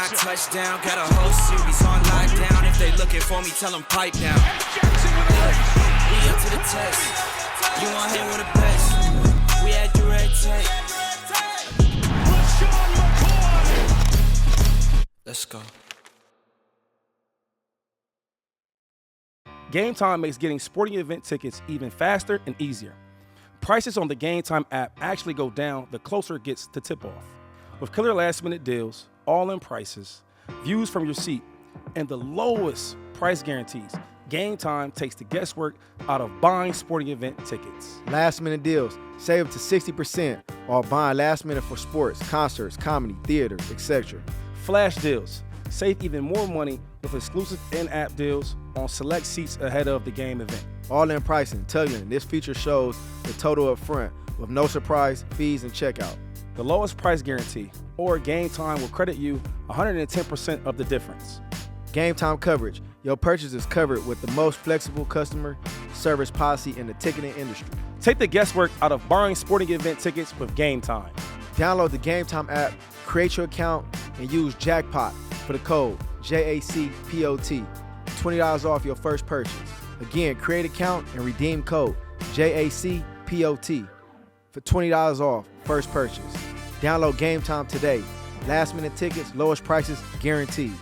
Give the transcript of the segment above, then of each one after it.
I touchdown, got a whole series on lockdown. If they looking for me, tell them pipe down. We up to the test. You want hang with the best. We had direct tape. Let's go. GameTime makes getting sporting event tickets even faster and easier. Prices on the GameTime app actually go down the closer it gets to tip-off. With killer last-minute deals, all-in prices, views from your seat, and the lowest price guarantees, GameTime takes the guesswork out of buying sporting event tickets. Last-minute deals. Save up to 60% while buying last-minute for sports, concerts, comedy, theater, etc. Flash deals. Save even more money with exclusive in-app deals on select seats ahead of the game event. All-in pricing, tugging. This feature shows the total up front with no surprise fees and checkout. The lowest price guarantee, or GameTime will credit you 110% of the difference. GameTime coverage. Your purchase is covered with the most flexible customer service policy in the ticketing industry. Take the guesswork out of buying sporting event tickets with GameTime. Download the GameTime app, create your account, and use Jackpot for the code JACPOT. $20 off your first purchase. Again, create account and redeem code JACPOT for $20 off first purchase. Download GameTime today. Last minute tickets, lowest prices guaranteed.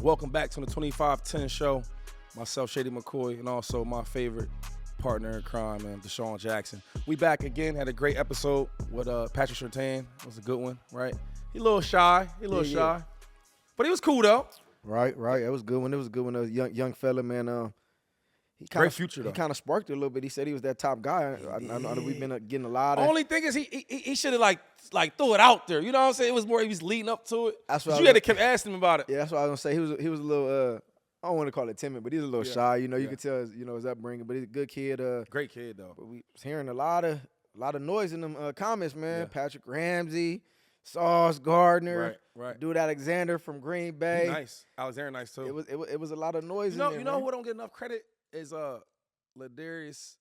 Welcome back to the 2510 show. Myself, Shady McCoy, and also my favorite partner in crime, man, DeSean Jackson. We back again. Had a great episode with Patrick Surtain. It was a good one, right? He a little shy. Shy. But he was cool, though. Right. It was a good one. It was a good one. A young fella, man. Great future, though. He kind of sparked it a little bit. He said he was that top guy. I know that we've been getting a lot of. Only thing is he should have like threw it out there. You know what I'm saying? It was more he was leading up to it. That's what you had to keep asking him about it. Yeah, that's what I was gonna say. He was a little. I don't want to call it timid, but he's a little shy. You know, you can tell his upbringing. But he's a good kid. Great kid though. But we was hearing a lot of noise in them comments, man. Yeah. Patrick Ramsey, Sauce Gardner, right. Dude Alexander from Green Bay. Nice. Alexander nice too. It was a lot of noise. You know, in there, you know who don't get enough credit is Ladarius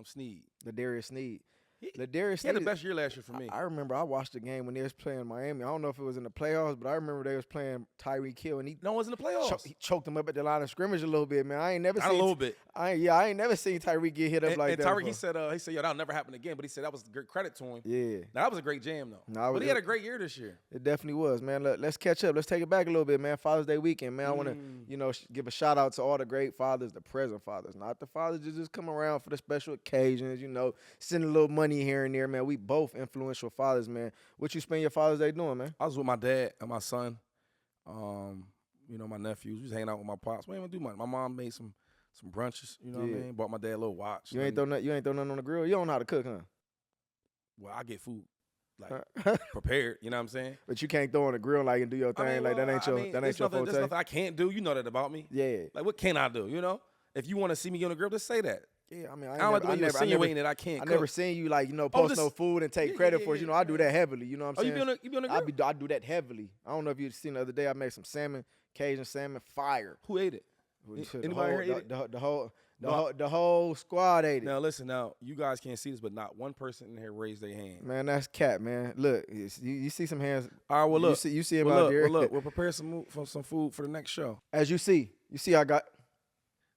Sneed. Ladarius Sneed. He had the best year last year for me. I remember I watched the game when they was playing Miami. I don't know if it was in the playoffs, but I remember they was playing Tyreek Hill, and he was in the playoffs. He choked him up at the line of scrimmage a little bit, man. I ain't never seen a little bit. I ain't never seen Tyreek get hit up like that. And Tyreek, he said, yo, that'll never happen again. But he said that was great credit to him. Yeah, now, that was a great jam though. But he had a great year this year. It definitely was, man. Let's catch up. Let's take it back a little bit, man. Father's Day weekend, man. I want to, give a shout out to all the great fathers, the present fathers, not the fathers that just come around for the special occasions. Send a little money here and there, man. We both influential fathers, man. What you spend your Father's Day doing, man? I was with my dad and my son. My nephews. We was hanging out with my pops. We ain't gonna do much. My mom made some brunches. You know what I mean? Bought my dad a little watch. You ain't throw nothing on the grill. You don't know how to cook, huh? Well, I get food prepared. You know what I'm saying? But you can't throw on the grill and do your thing. That ain't your forte. There's nothing I can't do. You know that about me. Yeah. Like what can I do? If you want to see me on the grill, just say that. Yeah, I mean, I don't like insinuating that I can't cook. I never seen you post no food and take credit for it. I do that heavily. You know what I'm saying? You be on the grill? I do that heavily. I don't know if you've seen the other day. I made some salmon, Cajun salmon, fire. Who ate it? Anybody here ate it? The whole squad ate it. Now listen, you guys can't see this, but not one person in here raised their hand. Man, that's cat, man. Look, you see some hands. All right, well look, you see him out there. Well, look, we'll prepare some food for the next show. As you see, I got.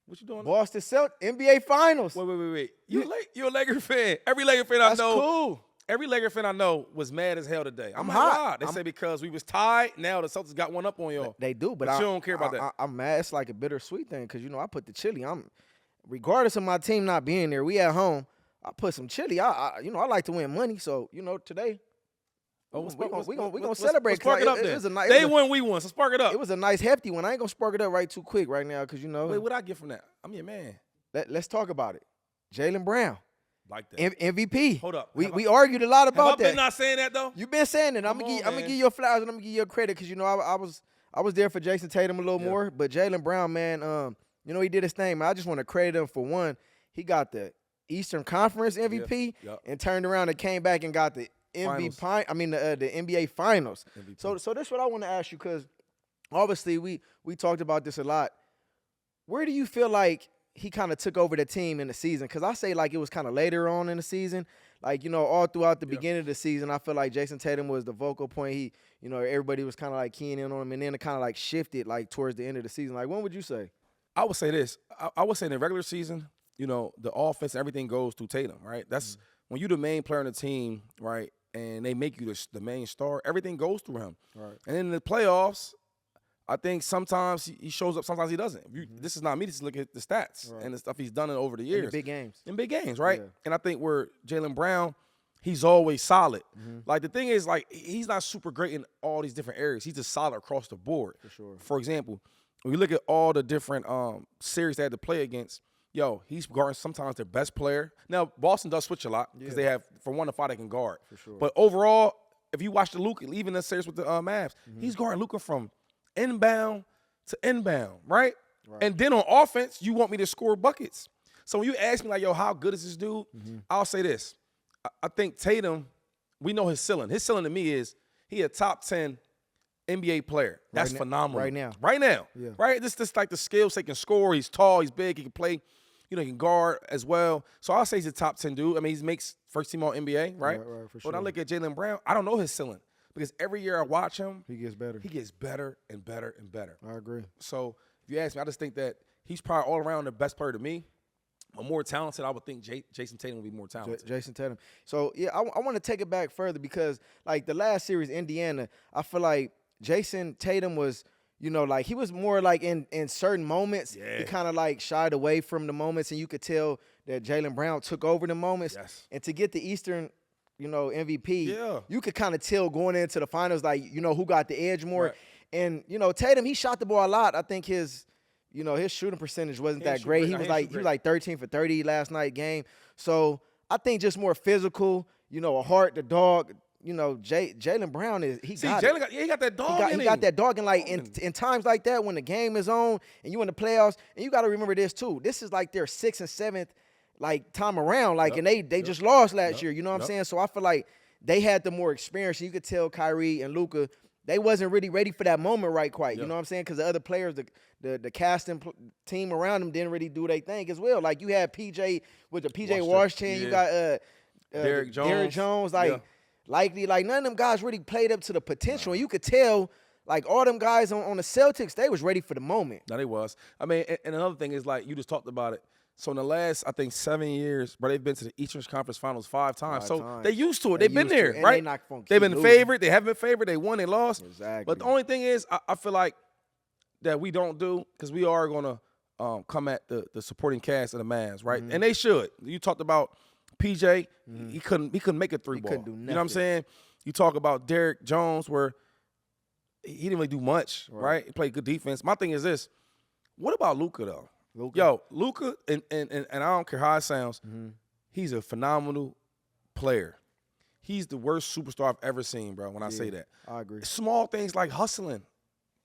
What you doing? Boston Celtics NBA Finals. Wait. You're a Laker fan. Every Laker fan I know. That's cool. Every Laker fan I know was mad as hell today. I'm hot. They say because we was tied. Now the Celtics got one up on y'all. They do, but you don't care about that. I'm mad. It's like a bittersweet thing because I put the chili. Regardless of my team not being there, we at home. I put some chili. I like to win money, so today. We gonna celebrate. Spark it up then. They won, we won, so spark it up. It was a nice hefty one. I ain't gonna spark it up right too quick right now because Wait, what I get from that? I'm your man. Let's talk about it. Jaylen Brown, like that. MVP. Hold up. We argued a lot about that. I've been not saying that though. You've been saying it. I'm gonna give you your flowers and I'm gonna give you your credit because I was there for Jason Tatum a little more, but Jaylen Brown, man, he did his thing. Man, I just want to credit him for one. He got the Eastern Conference MVP and turned around and came back and got the MVP. The NBA Finals. MVP. So that's what I want to ask you because obviously we talked about this a lot. Where do you feel like he kind of took over the team in the season? Because I say it was kind of later on in the season. like, all throughout the beginning of the season, I feel like Jason Tatum was the vocal point. He, everybody was kind of like keying in on him, and then it kind of like shifted like towards the end of the season. Like, when would you say? I would say this. I would say in the regular season, the offense, everything goes through Tatum, right? That's when you're the main player on the team, right, and they make you the main star, everything goes through him. Right. And in the playoffs, I think sometimes he shows up, sometimes he doesn't. This is not me. Just look at the stats and the stuff he's done over the years. In the big games. In big games, right? Yeah. And I think where Jaylen Brown, he's always solid. Like, the thing is, like, he's not super great in all these different areas. He's just solid across the board. For sure. For example, when you look at all the different series they had to play against, he's guarding sometimes their best player. Now, Boston does switch a lot because they have, from 1 to 5, they can guard. For sure. But overall, if you watch the Luka, even the series with the Mavs, he's guarding Luka from inbound to inbound, right? And then on offense, you want me to score buckets. So when you ask me, like, how good is this dude? I'll say this. I think Tatum, we know his ceiling. His ceiling to me is he a top 10 NBA player. That's phenomenal. Right now. Right now. Yeah. Right? This like the skills. He can score. He's tall. He's big. He can play. He can guard as well. So I'll say he's a top 10 dude. I mean, he makes first team all NBA, right? Right, for But when I sure. look at Jaylen Brown, I don't know his ceiling because every year I watch him, He gets better. he gets better and better and better. I agree. So if you ask me, I just think that he's probably all around the best player to me. But more talented, I would think Jason Tatum would be more talented. Jason Tatum. So, yeah, I want to take it back further because, like, the last series, Indiana, I feel like Jason Tatum was, like, he was more like in certain moments. Yeah. He kind of, like, shied away from the moments, and you could tell that Jaylen Brown took over the moments. Yes. And to get the Eastern, MVP, Yeah. you could kind of tell going into the finals, like, who got the edge more. Right. And, Tatum, he shot the ball a lot. I think his shooting percentage wasn't He ain't that shoot great. great. He No, was he ain't like shoot he was great. like 13 for 30 last night game. So I think just more physical, a heart, the dog. Jaylen Brown he got that dog in him. he got that dog, and like in times like that when the game is on and you in the playoffs, and you got to remember this too. This is like their 6th and 7th like time around, like, and they just lost last year. You know what I'm saying? So I feel like they had the more experience. You could tell Kyrie and Luka, they wasn't really ready for that moment right quite. You know what I'm saying? Because the other players, the casting team around them didn't really do their thing as well. Like, you had PJ with the PJ Washington. You got Derrick Jones. Like, likely, like, none of them guys really played up to the potential. And you could tell, like, all them guys on the Celtics, they was ready for the moment. No, they was. I mean, and another thing is, like, you just talked about it. So in the last, I think, 7 years, they've been to the Eastern Conference Finals 5 times. They used to it. They've been there, and right? They not gonna They've keep been losing. favored. They haven't been favored. They won. They lost. Exactly. But the only thing is, I feel like that we don't do, because we are going to come at the supporting cast of the Mavs, right? And they should. You talked about PJ. He couldn't make a three ball. couldn't do You know what I'm nothing. saying? You talk about Derrick Jones, where he didn't really do much, right? He played good defense. My thing is this. What about Luka, though? Luka, and I don't care how it sounds, he's a phenomenal player. He's the worst superstar I've ever seen, bro, when I say that. I agree. Small things like hustling.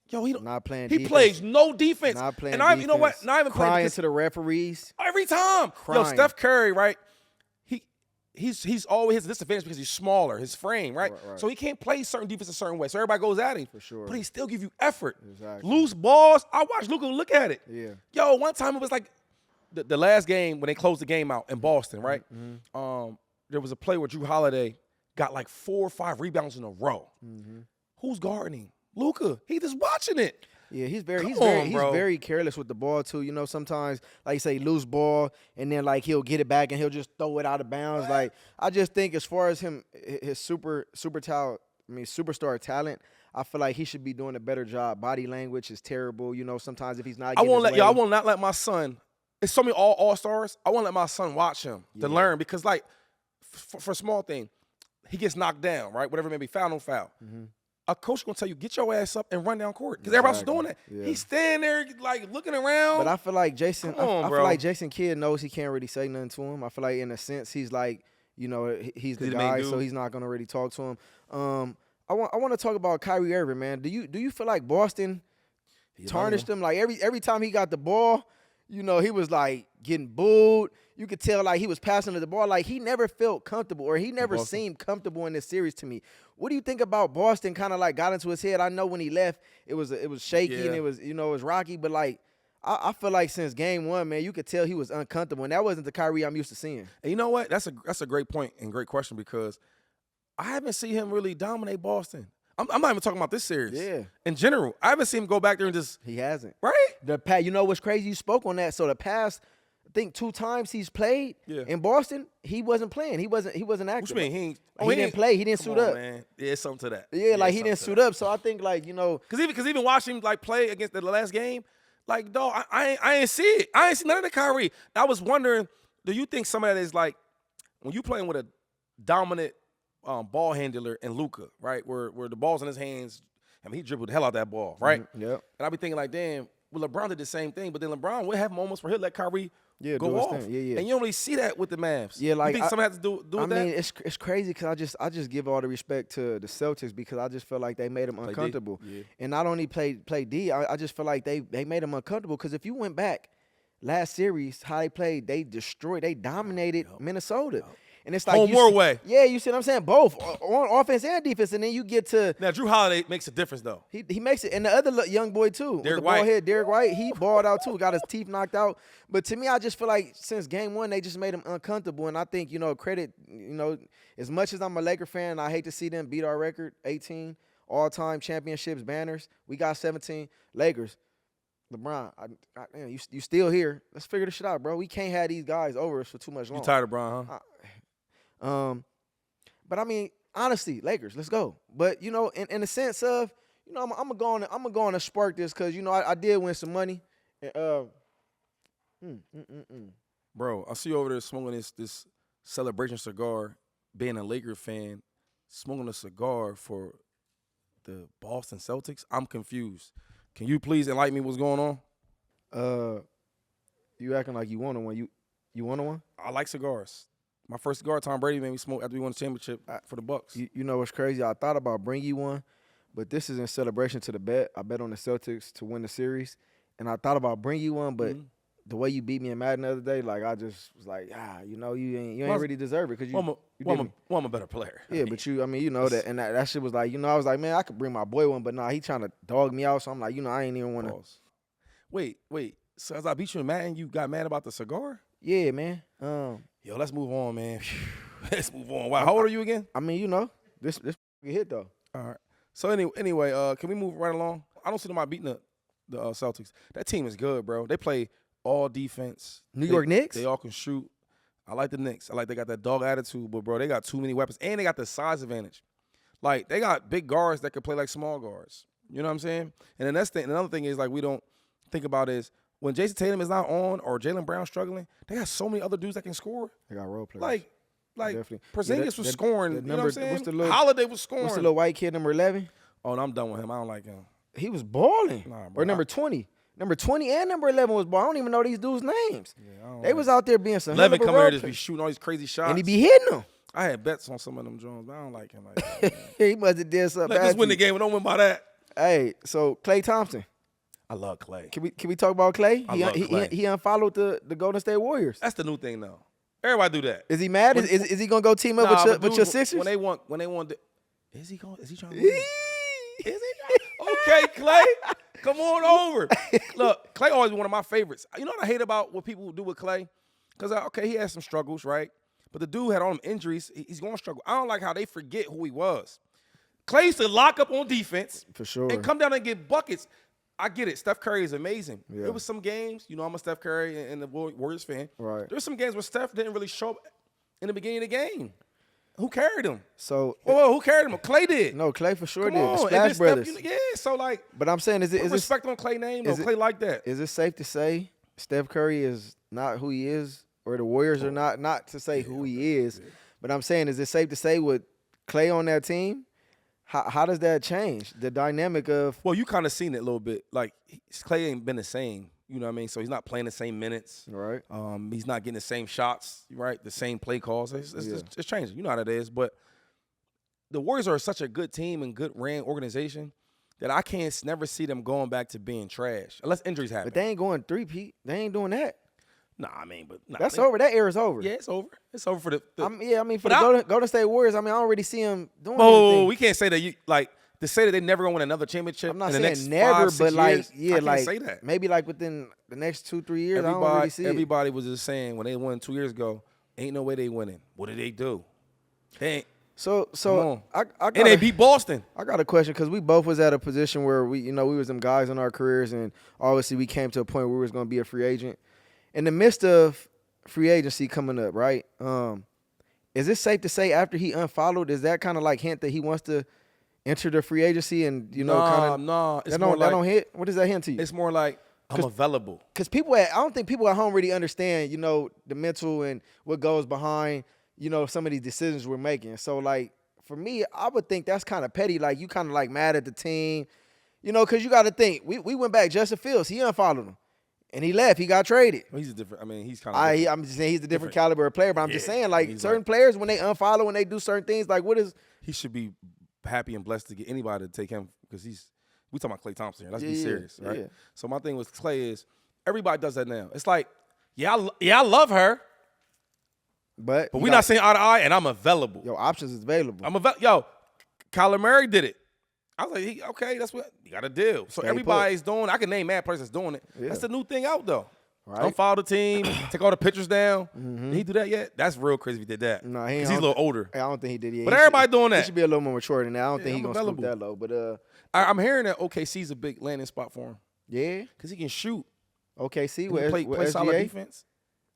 He don't. Not playing He defense. plays no defense. Not playing and I, defense. you know what? Not even playing Crying because to the referees. every time. Crying. Steph Curry, right? He's always his disadvantage because he's smaller, his frame, right? Right. So he can't play certain defense a certain way. So everybody goes at him. For sure. But he still give you effort. Exactly. Loose balls. I watched Luka look at it. Yeah. One time it was like the last game when they closed the game out in Boston, right? There was a play where Drew Holiday got like 4 or 5 rebounds in a row. Who's guarding him? Luka. He just watching it. Yeah, he's Come on, bro. very careless with the ball too. Sometimes, like you say, loose ball, and then like he'll get it back and he'll just throw it out of bounds. Like, I just think as far as him, his superstar talent, I feel like he should be doing a better job. Body language is terrible. Sometimes if he's not, I getting won't his let way, I will not let my son. It's so many all-stars. I won't let my son watch him to learn because, like, for a small thing, he gets knocked down, right? Whatever it may be, foul, no foul. A coach gonna tell you, get your ass up and run down court because everybody's doing that. Yeah. He's standing there like looking around. But I feel like Jason, Come on, I bro. feel like Jason Kidd knows he can't really say nothing to him. I feel like in a sense he's like, he's the the main guy, dude. so he's not gonna really talk to him. I want to talk about Kyrie Irving, man. Do you feel like Boston tarnished him? Like every time he got the ball, he was like getting booed. You could tell like he was passing the ball. Like he never felt comfortable, or he never seemed comfortable in this series to me. What do you think about Boston? Kind of like got into his head. I know when he left, it was shaky and it was it was rocky. But like I feel like since game one, man, you could tell he was uncomfortable, and that wasn't the Kyrie I'm used to seeing. And you know what? That's a great point and great question because I haven't seen him really dominate Boston. I'm not even talking about this series. Yeah. In general, I haven't seen him go back there and just He hasn't. right. You know what's crazy? You spoke on that. So the past, I think 2 times he's played in Boston, he wasn't playing. He wasn't active. What you mean? He didn't play. He didn't suit up. Man. Yeah, it's something to that. Yeah, like he didn't suit up. So I think like Because even watching him like play against the last game, like dog, I ain't see it. I ain't see none of the Kyrie. I was wondering, do you think some of that is like when you playing with a dominant ball handler and Luka, right? Where the ball's in his hands. I mean, he dribbled the hell out that ball, right? Yep. And I be thinking like, damn, well, LeBron did the same thing, but then LeBron would have moments where he'll let Kyrie go off. Yeah. And you don't really see that with the Mavs. Yeah, like you think something has to do with that? I mean, it's crazy because I just give all the respect to the Celtics because I just feel like they made him uncomfortable. Yeah. And not only play D, I just feel like they made him uncomfortable because if you went back last series, how they played, they dominated Minnesota. And it's like home or away. Yeah, you see what I'm saying? Both on offense and defense, and then you get to Now Drew Holiday makes a difference though. he makes it, and the other young boy too, Derek the White. ball head, Derek White, he balled out too, got his teeth knocked out. But to me, I just feel like since game one, they just made him uncomfortable, and I think credit, as much as I'm a Laker fan, I hate to see them beat our record, 18 all-time championships banners. We got 17 Lakers. LeBron, man, you still here? Let's figure this shit out, bro. We can't have these guys over us for too much longer. You tired of Bron, huh? But I mean, honestly, Lakers, let's go. But in the sense of, I'm gonna go on and spark this because I did win some money. Bro, I see you over there smoking this celebration cigar, being a Laker fan, smoking a cigar for the Boston Celtics. I'm confused. Can you please enlighten me what's going on? You acting like you wanted one. You wanted one? I like cigars. My first cigar, Tom Brady made me smoke after we won the championship for the Bucks. You know what's crazy? I thought about bringing you one, but this is in celebration to the bet. I bet on the Celtics to win the series, and I thought about bringing you one, but the way you beat me in Madden the other day, like I just was like, you ain't really deserve it because I'm a better player. Yeah, but that, and that shit was like, I was like, man, I could bring my boy one, but nah, he trying to dog me out, so I'm like, I ain't even want to. Wait. So as I beat you in Madden, you got mad about the cigar? Yeah, man. Yo, let's move on, man. Let's move on. Wow, how old are you again? I mean, this hit though. All right. So anyway, can we move right along? I don't see them beating the Celtics. That team is good, bro. They play all defense. New York Knicks? They all can shoot. I like the Knicks. I like they got that dog attitude, but bro, they got too many weapons, and they got the size advantage. Like they got big guards that can play like small guards. You know what I'm saying? And then another thing is like we don't think about is when Jason Tatum is not on or Jaylen Brown struggling, they got so many other dudes that can score. They got role players. Like definitely. Porzingis was scoring. You know what I'm saying? What's the little, Holiday was scoring. What's the little white kid, number 11? Oh, no, I'm done with him. I don't like him. He was balling. Nah, bro. Or number 20. Number 20 and number 11 was balling. I don't even know these dudes' names. Yeah, they was out there being some 11 come here just play. be shooting all these crazy shots. And he be hitting them. I had bets on some of them Jones, but I don't like him like that. He must have did something. Let us win the game, but don't win by that. Hey, so Klay Thompson. I love Klay. Can we talk about Klay? I love Klay. He unfollowed the Golden State Warriors. That's the new thing, though. Everybody do that. Is he mad? Is he gonna go team up with your Sixers? When they want, is he trying to win? Is he? Okay, Klay, come on over. Look, Klay always one of my favorites. You know what I hate about what people do with Klay? Because he has some struggles, right? But the dude had all them injuries. He's going to struggle. I don't like how they forget who he was. Klay used to lock up on defense for sure and come down and get buckets. I get it. Steph Curry is amazing. Yeah. There was some games, I'm a Steph Curry and the Warriors fan. Right. There were some games where Steph didn't really show up in the beginning of the game. Who carried him? So who carried him? Klay did. No, Klay for sure Come did. on. The Splash Brothers. So like. But I'm saying, is it respect on Klay name? No, Klay like that. Is it safe to say Steph Curry is not who he is, or the Warriors are not to say who he is? Yeah. But I'm saying, is it safe to say with Klay on that team? How does that change the dynamic of? Well, you kind of seen it a little bit. Like Klay ain't been the same. You know what I mean? So he's not playing the same minutes. Right. He's not getting the same shots. Right. The same play calls. It's changing. You know how that is. But the Warriors are such a good team and good ran organization that I can't never see them going back to being trash unless injuries happen. But they ain't going 3-peat. They ain't doing that. That's over. That era's over. Yeah, it's over. It's over for the for the Golden State Warriors. I don't really see them doing anything. We can't say that to say that they never gonna win another championship. I'm not in the saying next never, 5-6 but like, years, yeah, I can't like say that. maybe like within the next 2-3 years. I don't really see it. Everybody was just saying when they won 2 years ago, ain't no way they winning. What did they do? They ain't. So I And they beat Boston. I got a question because we both was at a position where we was them guys in our careers, and obviously we came to a point where we was going to be a free agent. In the midst of free agency coming up, right? Is it safe to say after he unfollowed, is that kind of like hint that he wants to enter the free agency and kind of No, that don't hit? What does that hint to you? It's more like I'm available. Because I don't think people at home really understand, the mental and what goes behind, some of these decisions we're making. So, like, for me, I would think that's kind of petty. Like, you kind of, like, mad at the team, because you got to think. We went back. Justin Fields, he unfollowed him. And he left. He got traded. Well, he's a different. I mean, he's kind of. I'm just saying he's a different caliber of player. But I'm just saying, like, certain players, when they unfollow, when they do certain things, like, what is. He should be happy and blessed to get anybody to take him because we talking about Klay Thompson here. Let's be serious, right? Yeah. So my thing with Klay is everybody does that now. It's like, I love her. But we're not saying eye to eye, and I'm available. Your options is available. Kyler Murray did it. I was like, okay, that's what you got to do. So everybody's doing. I can name mad players that's doing it. Yeah. That's the new thing out though. Right. Unfollow the team, take all the pictures down. Did he do that yet? That's real crazy if he did that. No, he's a little older. I don't think he did yet. But everybody doing that. He should be a little more mature than that. I don't think he's gonna stoop that low. But I'm hearing that OKC's a big landing spot for him. Yeah, because he can shoot. OKC play SGA? Solid defense.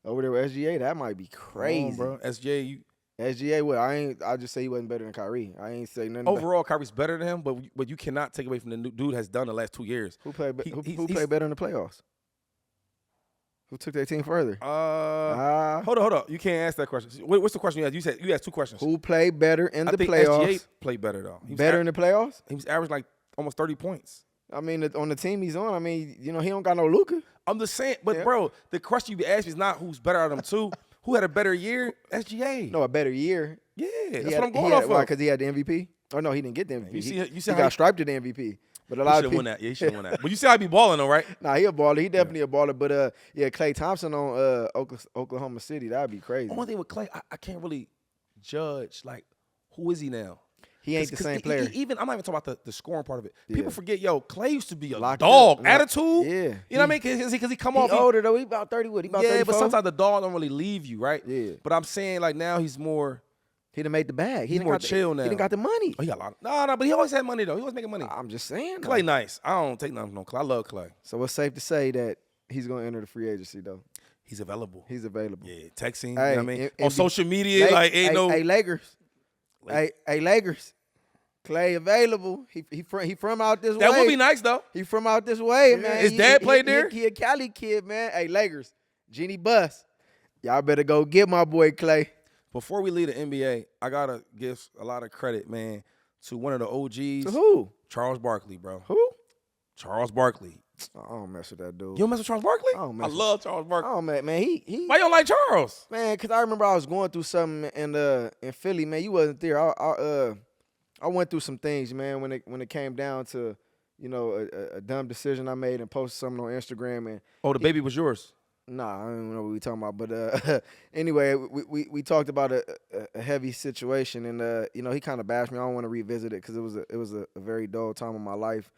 Over there with SGA, that might be crazy, bro. SGA, well, I just say he wasn't better than Kyrie. I ain't say nothing. Overall, Kyrie's better than him, but you cannot take away from the new dude has done the last 2 years. Who played better in the playoffs? Who took their team further? Hold on. You can't ask that question. What's the question you asked? You asked two questions. Who played better in the playoffs? I think SGA played better though. Better in the playoffs? He was averaging like almost 30 points. I mean, on the team he's on, I mean, he don't got no Luka. I'm just saying, but bro, the question you be asking is not who's better out of them two. Who had a better year? SGA. No, a better year. Yeah, that's what I'm going off of. Why? Because he had the MVP? Oh no, he didn't get the MVP. You see he got striped to the MVP. But a lot of people won that. Yeah, he should have won that. But you see how he be balling though, right? Nah, he a baller. He definitely a baller. But Klay Thompson on Oklahoma City, that'd be crazy. One thing with Klay, I can't really judge like who is he now. He ain't the same player. Even I'm not even talking about the scoring part of it. People forget, Klay used to be a Locked dog. Up. Attitude. Yeah. You know what I mean? Because he come off. He older though. He about 30. What? He about 34? But sometimes the dog don't really leave you, right? Yeah. But I'm saying like now he's more. He done made the bag. He's more chill now. He done got the money. Oh, he got a lot. No, but he always had money though. He always making money. I'm just saying. Klay nice. I don't take nothing from Klay. I love Klay. So it's safe to say that he's gonna enter the free agency though. He's available. He's available. Yeah, texting. Hey, you know what I mean? On social media, ain't no. Hey, Lakers. Hey, Lakers. Klay available. He from out this way. That would be nice though. He from out this way, man. His dad played there. He a Cali kid, man. Hey, Lakers. Jeannie Buss. Y'all better go get my boy Klay. Before we leave the NBA, I gotta give a lot of credit, man, to one of the OGs. To who? Charles Barkley, bro. Who? Charles Barkley. I don't mess with that dude. You don't mess with Charles Barkley? I love Charles Barkley. Oh man, he. Why you don't like Charles? Man, cause I remember I was going through something in Philly, man. You wasn't there. I went through some things, man, when it came down to, a dumb decision I made and posted something on Instagram. And the baby was yours. Nah, I don't know what we talking about. But anyway, we talked about a heavy situation, and he kind of bashed me. I don't want to revisit it because it was a very dull time in my life.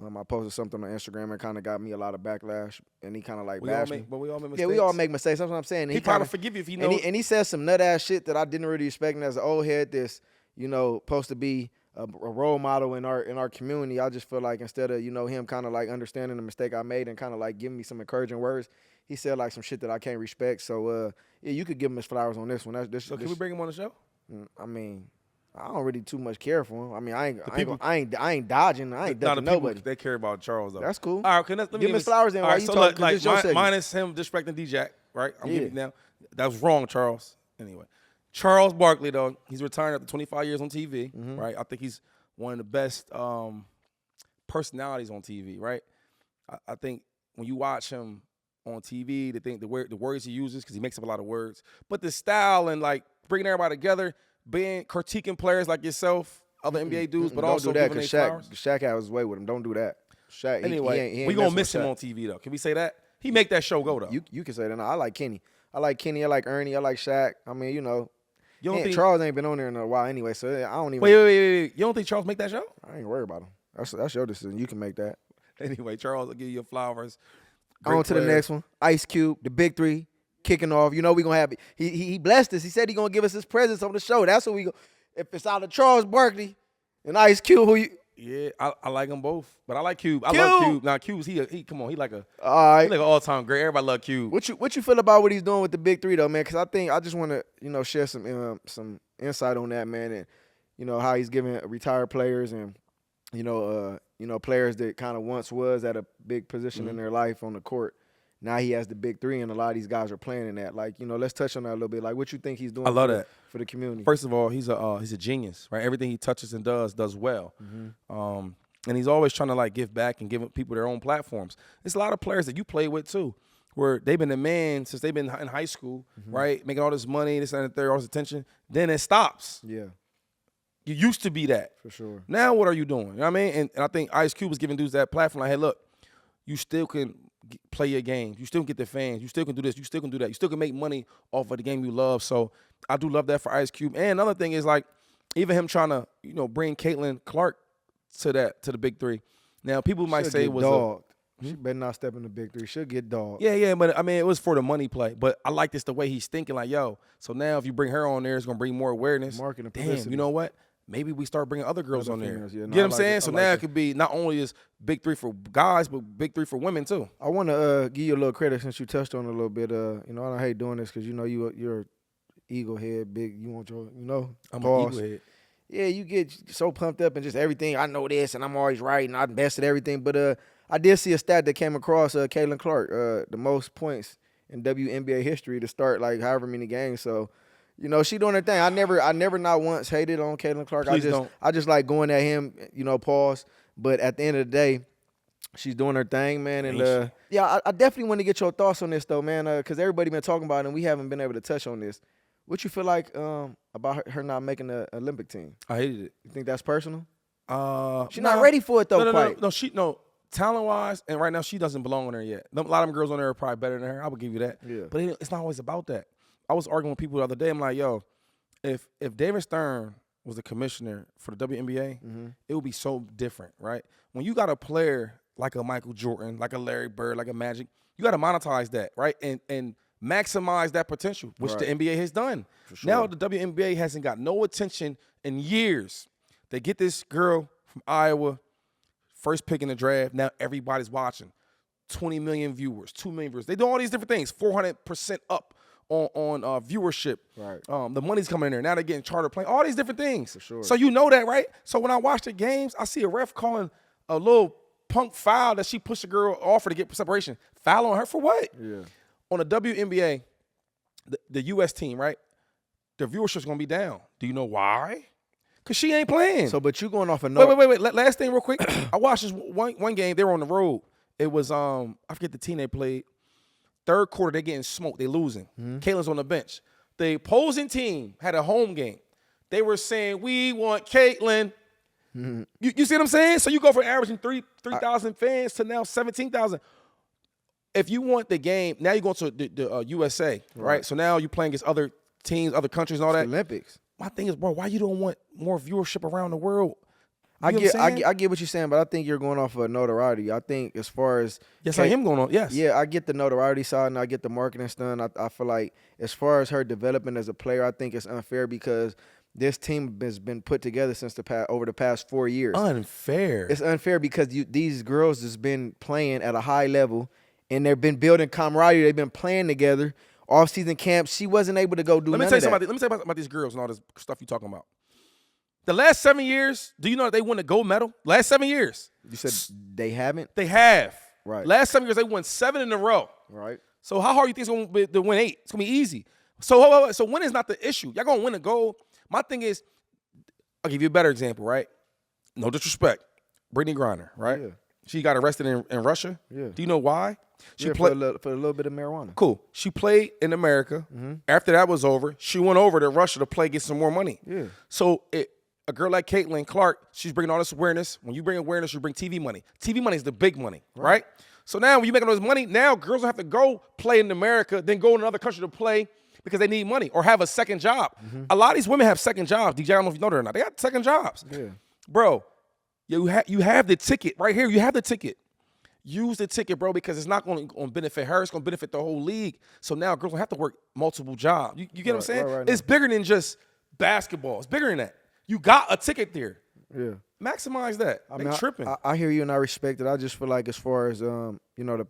I posted something on Instagram and kind of got me a lot of backlash, and he kind of bashed me. But we all make mistakes. Yeah, we all make mistakes. That's what I'm saying. He probably forgive you if he knows. And he said some nut ass shit that I didn't really expect. And as an old head, this supposed to be a role model in our community. I just feel like instead of him kind of understanding the mistake I made and kind of giving me some encouraging words, he said some shit that I can't respect. So you could give him his flowers on this one. So can we bring him on the show? I mean, I don't really too much care for him. I mean, I ain't dodging. I ain't ducking nobody. They care about Charles though. That's cool. All right, let me give him his flowers then. All Why right, you so talking? minus him disrespecting D-Jack, right? I'm giving you now. That was wrong, Charles. Anyway, Charles Barkley though, he's retiring after 25 years on TV, right? I think he's one of the best personalities on TV, right? I think when you watch him on TV, the words he uses, because he makes up a lot of words, but the style and bringing everybody together, critiquing players like yourself, other NBA dudes, but also don't do that because Shaq had his way with him. Don't do that. Shaq. Anyway, we gonna miss him on TV though. Can we say that? He make that show go though. You can say that. No, I like Kenny. I like Ernie. I like Shaq. I mean, You don't think Charles ain't been on there in a while anyway, so I don't even. Wait. You don't think Charles make that show? I ain't worried about him. That's your decision. You can make that. Anyway, Charles, I'll give you your flowers. On to the next one. Ice Cube, the big three, kicking off. You know we gonna have. He blessed us. He said he gonna give us his presence on the show. That's what we go. If it's out of Charles Barkley and Ice Cube, who you? Yeah, I like them both, but I like Cube. I love Cube. Now Cube's he come on, he like a all he like an all-time great. Everybody love Cube. What you feel about what he's doing with the big three though, man? Because I just want to share some insight on that, man, and how he's giving retired players and players that kind of once was at a big position in their life on the court. Now he has the big three, and a lot of these guys are playing in that. Like, let's touch on that a little bit. Like, what you think he's doing? I love that for the community. First of all, he's a genius, right? Everything he touches and does well. And he's always trying to like give back and give people their own platforms. There's a lot of players that you play with too, where they've been the man since they've been in high school, right? Making all this money, this and the third, all this attention. Then it stops. Yeah. You used to be that. For sure. Now what are you doing? You know what I mean? And I think Ice Cube was giving dudes that platform like, hey, look, you still can play your games. You still can get the fans. You still can do this. You still can do that. You still can make money off of the game you love. So I do love that for Ice Cube. And another thing is like even him trying to, bring Caitlin Clark to the big three. Now people might say it was dogged. She better not step in the big three. She'll get dogged. Yeah, but I mean it was for the money play. But I like this the way he's thinking like, yo, so now if you bring her on there, it's gonna bring more awareness. Marketing, damn, publicity. you know what? Maybe we start bringing other girls on there. Females, yeah. No, Get what I'm like saying? it. So I like now it. it could be not only is big three for guys, but big three for women too. I want to give you a little credit since you touched on it a little bit. I don't hate doing this because you're ego head, big. You want your, I'm pause. an ego head. Yeah, you get so pumped up and just everything. I know this and I'm always right and I invested everything. But I did see a stat that came across Caitlin Clark, the most points in WNBA history to start like however many games. So, she doing her thing. I never not once hated on Caitlin Clark. I just like going at him, pause. But at the end of the day, she's doing her thing, man. And I definitely want to get your thoughts on this though, man, because everybody been talking about it and we haven't been able to touch on this. What you feel like about her not making the Olympic team? I hated it. You think that's personal? She's not ready for it though. No. Talent wise, and right now she doesn't belong on there yet. A lot of them girls on there are probably better than her. I would give you that. Yeah. But it's not always about that. I was arguing with people the other day. I'm like, yo, if David Stern was the commissioner for the WNBA, it would be so different, right? When you got a player like a Michael Jordan, like a Larry Bird, like a Magic, you got to monetize that, right? And maximize that potential, which the NBA has done. For sure. Now the WNBA hasn't got no attention in years. They get this girl from Iowa, first pick in the draft. Now everybody's watching. 20 million viewers, 2 million viewers. They do all these different things. 400% up on viewership. Right. The money's coming in there. Now they're getting charter plane. All these different things. For sure. So you know that, right? So when I watch the games, I see a ref calling a little punk foul that she pushed a girl off her to get separation. Foul on her for what? Yeah. On the WNBA, the U.S. team, right? The viewership's gonna be down. Do you know why? Because she ain't playing. So, but you going off a note. Wait. Last thing real quick. I watched this one game. They were on the road. It was, I forget the team they played. Third quarter, they getting smoked. They losing. Caitlin's on the bench. The opposing team had a home game. They were saying, we want Caitlin. You see what I'm saying? So you go from averaging 3,000 fans to now 17,000. If you want the game, now you're going to the USA, right? So now you're playing against other teams, other countries and all that. Olympics. My thing is, bro, why you don't want more viewership around the world? I get what you're saying, but I think you're going off of notoriety. I think as far as yes, I am going on. Yes, yeah, I get the notoriety side and I get the marketing stuff. I feel like as far as her development as a player, I think it's unfair because this team has been put together since over the past 4 years. Unfair. It's unfair because these girls has been playing at a high level and they've been building camaraderie. They've been playing together. Off-season camp, she wasn't able to go do none of that. Let me tell you about these girls and all this stuff you're talking about. The last 7 years, do you know that they won a gold medal? Last 7 years. You said they haven't? They have. Right. Last 7 years, they won 7 in a row. Right. So how hard you think it's going to be to win 8? It's going to be easy. So winning is not the issue. Y'all going to win a gold. My thing is, I'll give you a better example, right? No disrespect. Brittany Griner, right? Yeah. She got arrested in Russia. Yeah. Do you know why? She played for a little bit of marijuana. Cool. She played in America. After that was over, she went over to Russia to play, get some more money. Yeah. So a girl like Caitlin Clark, she's bringing all this awareness. When you bring awareness, you bring TV money. TV money is the big money, right? So now when you're making all this money, now girls don't have to go play in America, then go in another country to play because they need money or have a second job. A lot of these women have second jobs. DJ, I don't know if you know that or not. They got second jobs. Yeah. Bro, you have the ticket right here. You have the ticket. Use the ticket, bro, because it's not going to benefit her. It's going to benefit the whole league. So now girls don't have to work multiple jobs. You get what I'm saying? Right it's bigger than just basketball. It's bigger than that. You got a ticket there. Yeah. Maximize that. I mean, tripping. I hear you and I respect it. I just feel like as far as, I'm going to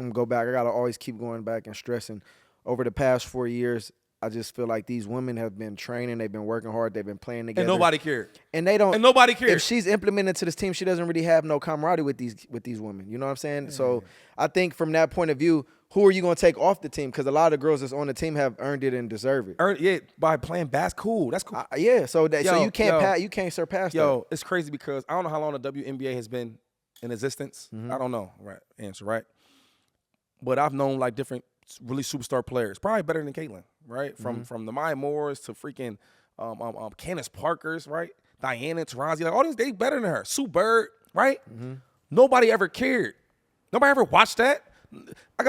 go back. I got to always keep going back and stressing. Over the past 4 years, I just feel like these women have been training. They've been working hard. They've been playing together. And nobody cared. And they don't. And nobody cares. If she's implemented to this team, she doesn't really have no camaraderie with these women. You know what I'm saying? So I think from that point of view, who are you going to take off the team? Because a lot of girls that's on the team have earned it and deserve it. By playing basketball. That's cool. Yeah. So you can't surpass that. Yo, it's crazy because I don't know how long the WNBA has been in existence. I don't know. Right answer, right? But I've known like different really superstar players, probably better than Caitlyn, right? From the Maya Moores to freaking Candace Parkers, right? Diana Taurasi, like all these, they better than her. Sue Bird, right? Nobody ever cared. Nobody ever watched that.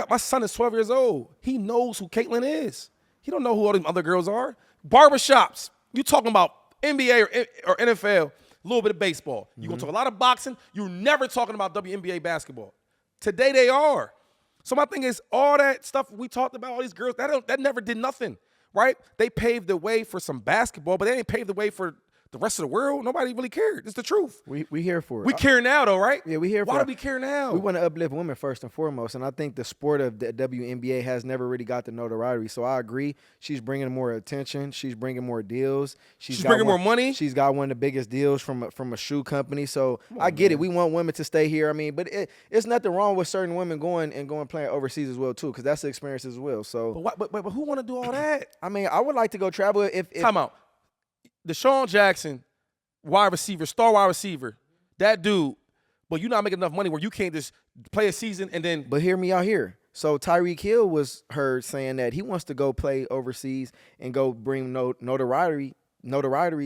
My son is 12 years old. He knows who Caitlyn is. He don't know who all these other girls are. Barbershops. You talking about NBA or NFL, a little bit of baseball. You're going to talk a lot of boxing. You're never talking about WNBA basketball. Today they are. So my thing is, all that stuff we talked about, all these girls, that never did nothing, right? They paved the way for some basketball, but they didn't pave the way for the rest of the world. Nobody really cared. It's the truth. We here for it. We care now, though, right? Yeah, we here for it. Why do we care now? We want to uplift women first and foremost, and I think the sport of the WNBA has never really got the notoriety. So I agree. She's bringing more attention. She's bringing more deals. She's bringing more money. She's got one of the biggest deals from a shoe company. So I get it. We want women to stay here. I mean, but it's nothing wrong with certain women going playing overseas as well too, because that's the experience as well. So, but who want to do all that? I mean, I would like to go travel if Time out. DeSean Jackson, star wide receiver, that dude, but you're not making enough money where you can't just play a season and then. But hear me out here. So Tyreek Hill was heard saying that he wants to go play overseas and go bring notoriety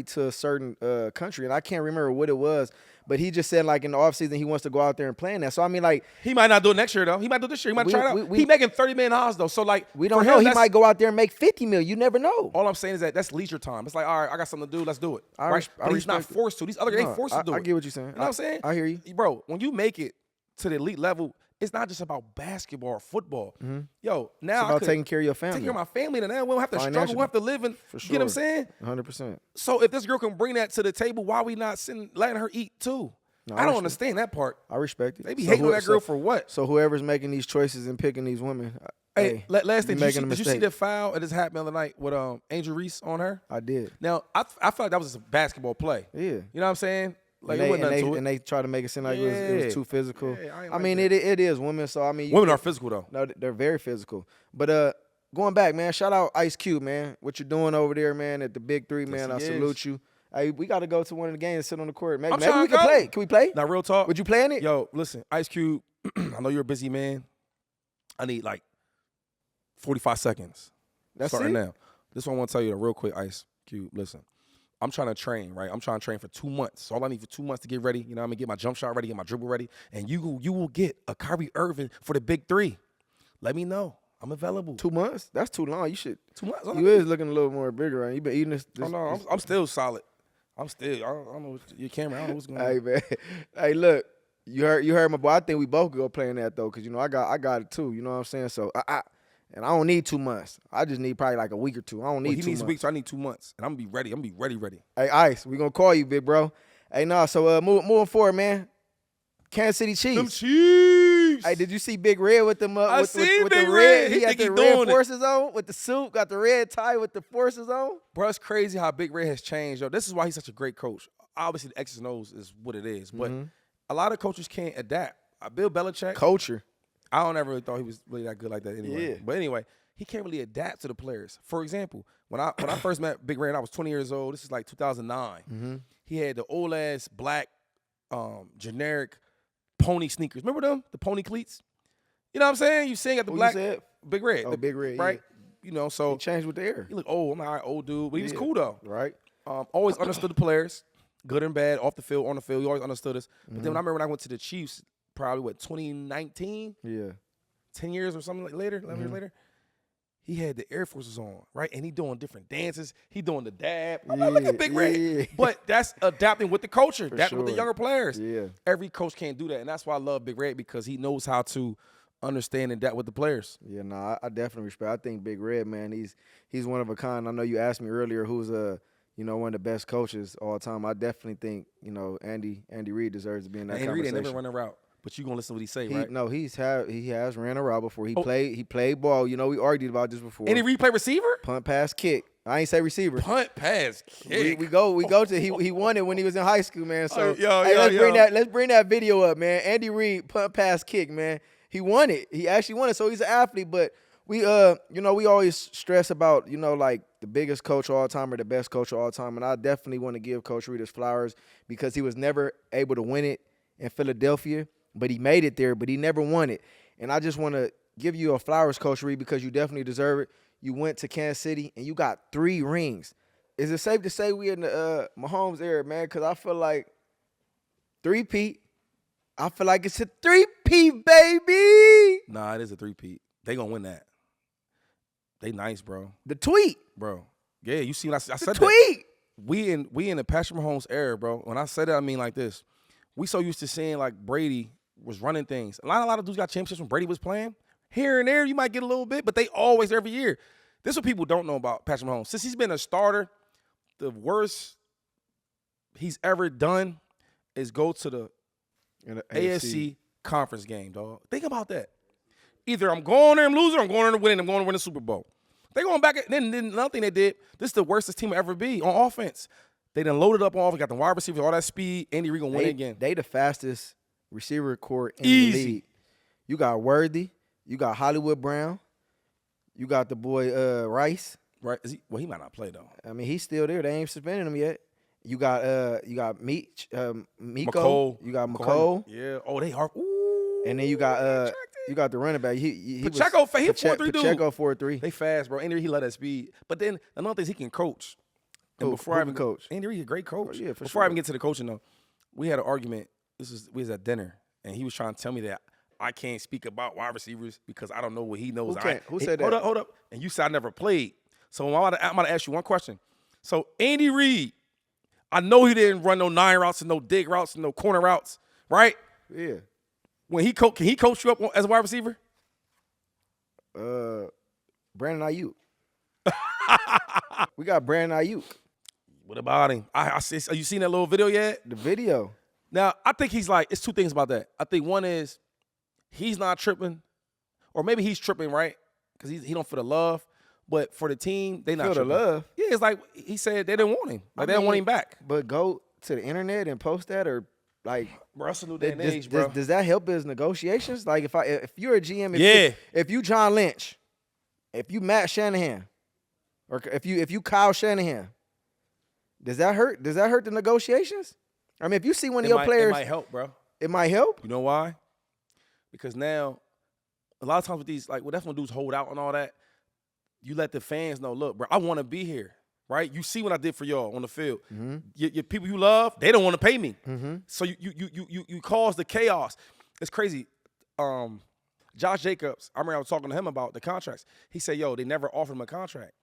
to a certain country, and I can't remember what it was, but he just said like in the offseason he wants to go out there and play in that. So I mean, like, he might not do it next year though. He might do it this year. He might try it out. He making $30 million though. So like, we don't know. He might go out there and make $50 million. You never know. All I'm saying is that's leisure time. It's like, all right, I got something to do. Let's do it. But he's not forced to. These other guys ain't forced to do it. I get what you're saying. You know what I'm saying? I hear you, bro. When you make it to the elite level, it's not just about basketball or football. Yo, now it's about taking care of your family. Take care of my family. And now we don't have to struggle. We don't have to live in. For sure. You know what I'm saying? 100%. So if this girl can bring that to the table, why we not letting her eat too? No, I don't understand that part. I respect it. They be hating on that girl for what? So whoever's making these choices and picking these women. Hey, last thing, did you see the foul that just happened the other night with Angel Reese on her? I did. Now, I felt like that was just a basketball play. Yeah. You know what I'm saying? Like, and they try to make it seem like it was too physical. Yeah, I mean, it is women. So I mean, women are physical though. No, they're very physical. But going back, man, shout out Ice Cube, man. What you're doing over there, man, at the Big Three, man. I salute you. Hey, we got to go to one of the games and sit on the court. Maybe we can play. Can we play? Now, real talk. Would you play in it? Yo, listen, Ice Cube, I know you're a busy man. I need like 45 seconds. That's starting it? now. This one I want to tell you real quick, Ice Cube. Listen, I'm trying to train, right? I'm trying to train for 2 months. So all I need for 2 months to get ready, you know what I mean? Get my jump shot ready, get my dribble ready. And you will get a Kyrie Irving for the Big Three. Let me know. I'm available. 2 months? That's too long. You should. 2 months? You is looking a little more bigger, right? You been eating this. Oh, no, I'm still solid. I don't know your camera. I don't know what's going on. Hey, man. Hey, look. You heard my boy. I think we both could go play in that, though, because, you know, I got it, too. You know what I'm saying? So, and I don't need 2 months. I just need probably like a week or two. I don't need 2 months. He needs weeks, so I need 2 months. And I'm going to be ready. I'm going to be ready. Hey, Ice, we going to call you, big bro. Hey, no, so moving forward, man. Kansas City Chiefs. Them Chiefs. Hey, did you see Big Red with them? I seen with Big the Red. He had the red forces on with the suit. Got the red tie with the forces on. Bro, it's crazy how Big Red has changed. Yo, this is why he's such a great coach. Obviously, the X's and O's is what it is, but a lot of coaches can't adapt. Bill Belichick, culture. I don't ever really thought he was really that good like that anyway. Yeah. But anyway, he can't really adapt to the players. For example, when I first met Big Red, I was 20 years old. This is like 2009. He had the old ass black generic pony sneakers. Remember them? The pony cleats? You know what I'm saying? You sing at the black Big Red. Oh, Big Red, right? Yeah. You know, so he changed with the air. He looked old. I'm like, all right, old dude, but he was cool though. Right. Always understood the players, good and bad, off the field, on the field. He always understood us. But then when I remember when I went to the Chiefs, probably 2019? Yeah. 10 years or something like later, 11 years later. he had the Air Forces on, right? And he doing different dances. He doing the dab. I'm like, look at Big Red. Yeah. But that's adapting with the culture, adapting with the sure. younger players. Yeah. Every coach can't do that, and that's why I love Big Red because he knows how to understand and adapt with the players. Yeah, no, I definitely respect. I think Big Red, man, he's one of a kind. I know you asked me earlier who's one of the best coaches all time. I definitely think Andy Reid deserves to be in that Andy conversation. Reid ain't never run a route, but you gonna listen to what he say, right? No, he has ran a route before. He played ball. We argued about this before. Andy Reid play receiver? Punt, pass, kick. I ain't say receiver. Punt, pass, kick. We go to he won it when he was in high school, man. So let's bring that video up, man. Andy Reid, punt, pass, kick, man. He won it. He actually won it. So he's an athlete, but we we always stress about, like the biggest coach of all time or the best coach of all time. And I definitely want to give Coach Reid his flowers because he was never able to win it in Philadelphia, but he made it there, but he never won it. And I just want to give you a flowers, Coach Reid, because you definitely deserve it. You went to Kansas City and you got 3 rings. Is it safe to say we in the Mahomes era, man? Because I feel like 3-peat. I feel like it's a 3-peat, baby. Nah, it is a 3-peat. They gonna win that. They nice, bro. The tweet. Bro. Yeah, you see what I said The tweet. that. We in the Patrick Mahomes era, bro. When I say that, I mean like this. We so used to seeing like Brady was running things. A lot of dudes got championships when Brady was playing. Here and there, you might get a little bit, but they always every year. This is what people don't know about Patrick Mahomes. Since he's been a starter, the worst he's ever done is go to the AFC conference game, dog. Think about that. Either I'm going there and losing, or I'm going there to win, and I'm going to win the Super Bowl. They going back. Then another thing they did. This is the worst this team will ever be on offense. They done loaded up on offense, got the wide receivers, all that speed. Andy Reid gonna win again. They the fastest receiver core in Easy. the league. You got Worthy. You got Hollywood Brown. You got the boy Rice. Right? He might not play though. I mean, he's still there. They ain't suspended him yet. You got Miko. McCoy. You got McCoy. Yeah. Oh, they are. Ooh. And then you got the running back. He Pacheco, he 4-3 dude. Pacheco 4-3. They fast, bro. Andy Reid, he let that speed. But then another thing is he can coach. And before I even coach, Andy Reid, a great coach. Oh, yeah, for before I even get to the coaching though, we had an argument. We was at dinner, and he was trying to tell me that I can't speak about wide receivers because I don't know what he knows. Who said that? Hold up. And you said I never played. So I'm about to ask you one question. So Andy Reid, I know he didn't run no 9 routes and no dig routes and no corner routes, right? Yeah. When can he coach you up as a wide receiver? Brandon Aiyuk. We got Brandon Aiyuk. What about him? Are you seen that little video yet? The video. Now, I think he's like, it's 2 things about that. I think one is he's not tripping, or maybe he's tripping, right? Because he don't feel the love. But for the team, they not Feel the tripping. love? Yeah, it's like he said they didn't want him. Like they didn't want him back. But go to the internet and post that, or like, Bro, that's a new day and age, bro. Does that help his negotiations? Like if you're a GM, if you John Lynch, if you Matt Shanahan, or if you Kyle Shanahan, does that hurt? Does that hurt the negotiations? I mean, if you see one of your players, it might help, bro. It might help. You know why? Because now, a lot of times with these, like, that's when dudes hold out and all that. You let the fans know, look, bro, I want to be here, right? You see what I did for y'all on the field. Mm-hmm. Your people you love, they don't want to pay me. Mm-hmm. So you cause the chaos. It's crazy. Josh Jacobs, I remember I was talking to him about the contracts. He said, yo, they never offered him a contract.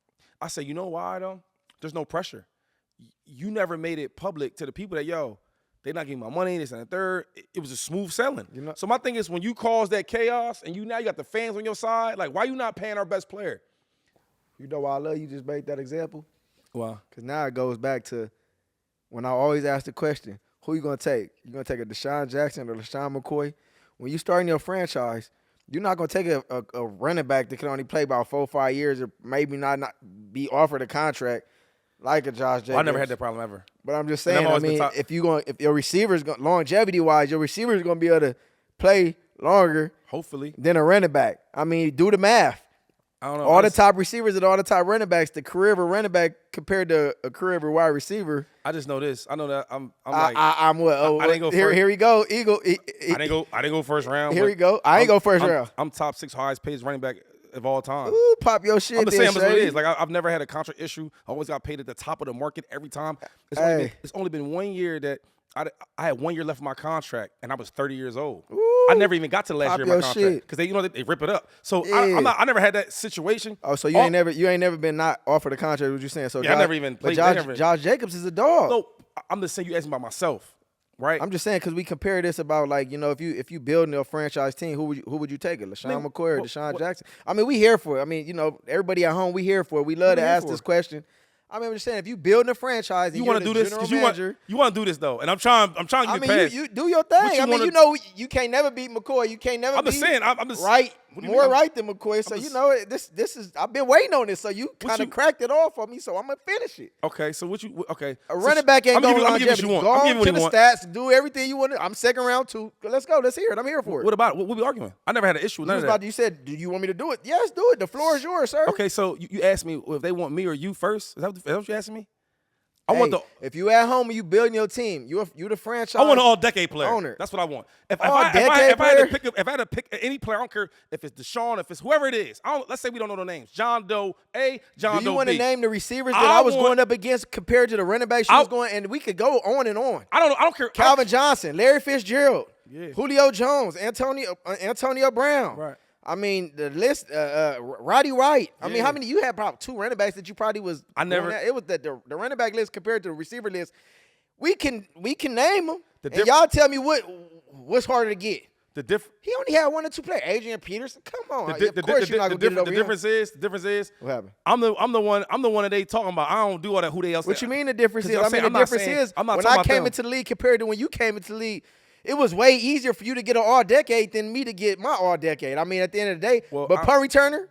I said, you know why, though? There's no pressure. You never made it public to the people that, yo, they're not giving my money, this and the third. It was a smooth selling. So my thing is, when you cause that chaos and now you got the fans on your side, like, why you not paying our best player? You know why I love you just made that example? Why? Because now it goes back to when I always ask the question, who you going to take? You going to take a DeSean Jackson or LeSean McCoy? When you start in your franchise, you're not going to take a running back that can only play about 4 or 5 years or maybe not be offered a contract like a Josh Jacobs. Well, I never had that problem ever. But I'm just saying, I mean, if your receivers, longevity-wise, your receivers going to be able to play longer, hopefully, than a running back. I mean, do the math. I don't know. All the top receivers and all the top running backs, the career of a running back compared to a career of a wide receiver. I just know this. I know that I'm what? Oh, I didn't go first. Here we go, Eagle. I didn't go first round. Here we go. I ain't go first round. I'm top 6 highest paid running back of all time. Ooh, pop your shit. I'm just saying Shady. what it is. Like I've never had a contract issue. I always got paid at the top of the market every time. It's only been 1 year that I had 1 year left of my contract, and I was 30 years old. Ooh, I never even got to the last pop year of my your contract because they rip it up. So I never had that situation. Oh, so you ain't never been not offered a contract? What you saying? So I never even played. But Josh Jacobs is a dog. No, I'm just saying you asked me about myself, right? I'm just saying because we compare this about like if you building a franchise team, who would you take it? LeSean McCoy or DeSean Jackson? I mean, we here for it. I mean, everybody at home, we here for it. We love to ask this question. I mean, I'm just saying, if you building a franchise, and you want to do this because you want to do this though, and I'm trying to get past. You do your thing. You can't never beat McCoy. You can't never. I'm just saying, I'm just right. More right than McCoy. So this is. I've been waiting on this. So you kind of cracked it off for me. So I'm gonna finish it. Okay. So A running back ain't going I'm giving what you want. Go I'm giving on to what you the want. stats. Do everything you want. I'm second round too. Let's go. Let's hear it. I'm here for it. What about it? What we arguing? I never had an issue with none of that. You said, do you want me to do it? Yes, do it. The floor is yours, sir. Okay. So you asked me if they want me or you first. Is that what you're asking me? If you at home and you building your team, you the franchise. I want an all-decade player. Owner. That's what I want. If All I decade had to pick any player, I don't care if it's DeSean, if it's whoever it is. Let's say we don't know the names. John Doe A, John Doe B. Do you want to name the receivers that I was going up against compared to the running backs she was going? And we could go on and on. I don't care. Calvin Johnson, Larry Fitzgerald, Yeah. Julio Jones, Antonio Brown. Right. I mean, the list, Roddy Wright. I mean, how many? You had probably 2 running backs that you probably was. It was the running back list compared to the receiver list. We can name them. And y'all tell me what's harder to get. He only had 1 or 2 players. Adrian Peterson. Come on. Of course you're not gonna get it over The difference is. What happened? I'm the one that they talking about. I don't do all that. Who they else? What you mean the difference is? I mean the difference is when I came into the league compared to when you came into the league. It was way easier for you to get an all-decade than me to get my all-decade. I mean, at the end of the day, punt returner,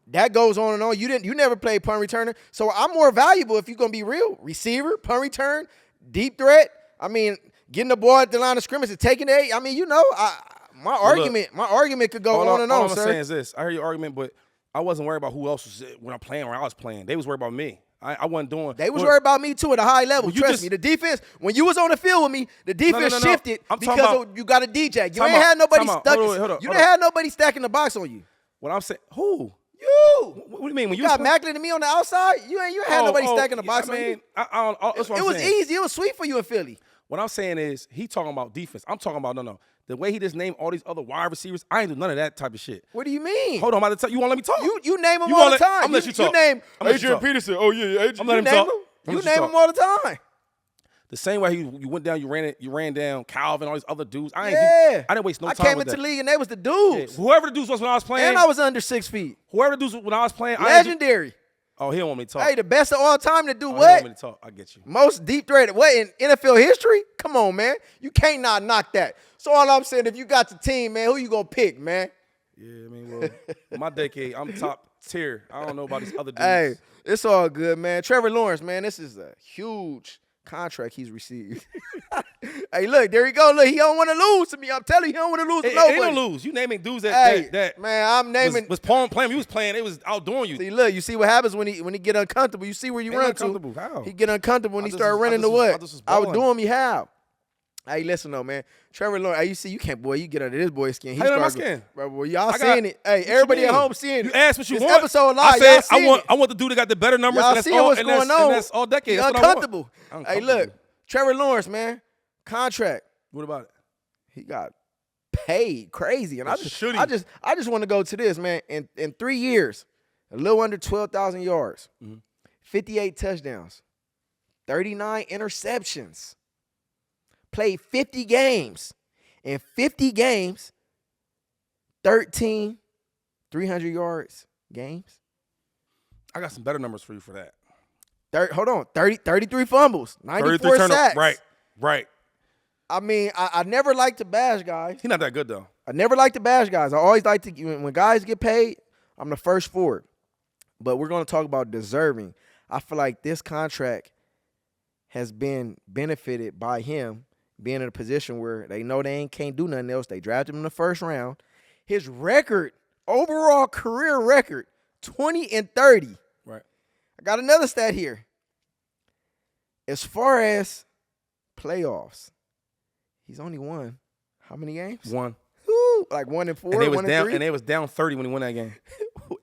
that goes on and on. You never played punt returner, so I'm more valuable if you're gonna be real. Receiver, punt return, deep threat. I mean, getting the ball at the line of scrimmage and taking it. I mean, my argument could go on and on. All I'm sir. saying is this: I heard your argument, but I wasn't worried about who else was when I'm playing where I was playing. They was worried about me. I wasn't doing. They was worried about me too at a high level. Trust me, the defense. When you was on the field with me, the defense shifted because you got a DJ. You ain't had nobody stuck. You didn't have nobody stacking the box on you. What I'm saying, who? You. What do you mean? When you got Macklin and me on the outside, you ain't had nobody stacking the box on you. That's what I'm saying. It was easy. It was sweet for you in Philly. What I'm saying is he talking about defense. I'm talking about no. The way he just named all these other wide receivers, I ain't do none of that type of shit. What do you mean? Hold on, I'm about to tell you. Want to let me talk? You name them all the time. I'm let you talk. You name Adrian Peterson. Oh yeah, Adrian. I'm letting him talk. You name them all the time. The same way you went down, you ran down Calvin, all these other dudes. I didn't waste no time. I came into the league and they was the dudes. Yeah. Whoever the dudes was when I was playing, and I was under 6 feet. Whoever the dudes when I was playing, legendary. Oh, he don't want me to talk. Hey, the best of all time to do what? He don't want me to talk. I get you. Most deep threat. What in NFL history? Come on, man. You can't not knock that. So all I'm saying, if you got the team, man, who you gonna pick, man? Yeah, I mean, well, my decade, I'm top tier. I don't know about these other dudes. Hey, it's all good, man. Trevor Lawrence, man, this is a huge contract he's received. Hey, look, there you go. Look, he don't want to lose to me. I'm telling you, he don't want to lose to nobody. He don't lose. You naming dudes that man, I'm naming was playing. He was playing. They was outdoing you. See, look, you see what happens when he get uncomfortable. You see where you run to. How? He get uncomfortable when he start running to what? I would do him. You have. Hey, listen though, man. Trevor Lawrence. Hey, you see, you get under this boy's skin. He started my skin, bro. Well, y'all seeing it. Hey, everybody at home seeing it. You asked what you this want. Episode live. I said I want the dude that got the better numbers. Y'all see what's going on? And that's all decade. That's uncomfortable. Hey, look, Trevor Lawrence, man, contract. What about it? He got paid crazy, and I just want to go to this, man. In 3 years, a little under 12,000 yards, 58 touchdowns, 39 interceptions. Played 50 games. In 50 games, 13 300 yards games. I got some better numbers for you for that. 33 fumbles, 94 sacks. Right. I mean, I never like to bash guys. He's not that good, though. I never like to bash guys. I always like to, when guys get paid, I'm the first for it. But we're going to talk about deserving. I feel like this contract has been benefited by him being in a position where they know they can't do nothing else. They drafted him in the first round. His record, overall career record, 20-30. Right. I got another stat here. As far as playoffs, he's only won how many games? One. Woo, like 1 and 4. And they was 1 down. and 3? And they was down 30 when he won that game.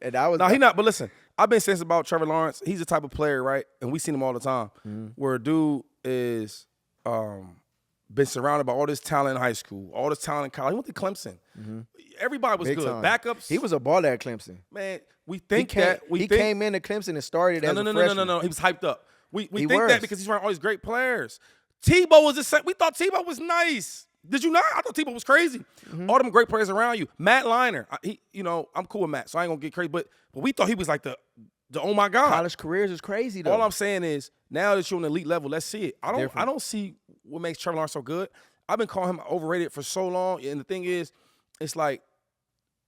And that was he not. But listen, I've been saying this about Trevor Lawrence. He's the type of player, right? And we seen him all the time, where a dude is been surrounded by all this talent in high school, all this talent in college. He went to Clemson. Everybody was Big good. time. Backups. He was a baller at Clemson. Man, we He think came, that. he came into Clemson and started as a freshman. No. He was hyped up. We He think was. that because he's around all these great players. Tebow was the same. We thought Tebow was nice. Did you not? I thought Tebow was crazy. All them great players around you. Matt Liner. I'm cool with Matt, so I ain't gonna get crazy. But we thought he was like the oh my God. College careers is crazy though. All I'm saying is now that you're on the elite level, let's see it. I don't see what makes Trevor Lawrence so good. I've been calling him overrated for so long, and the thing is, it's like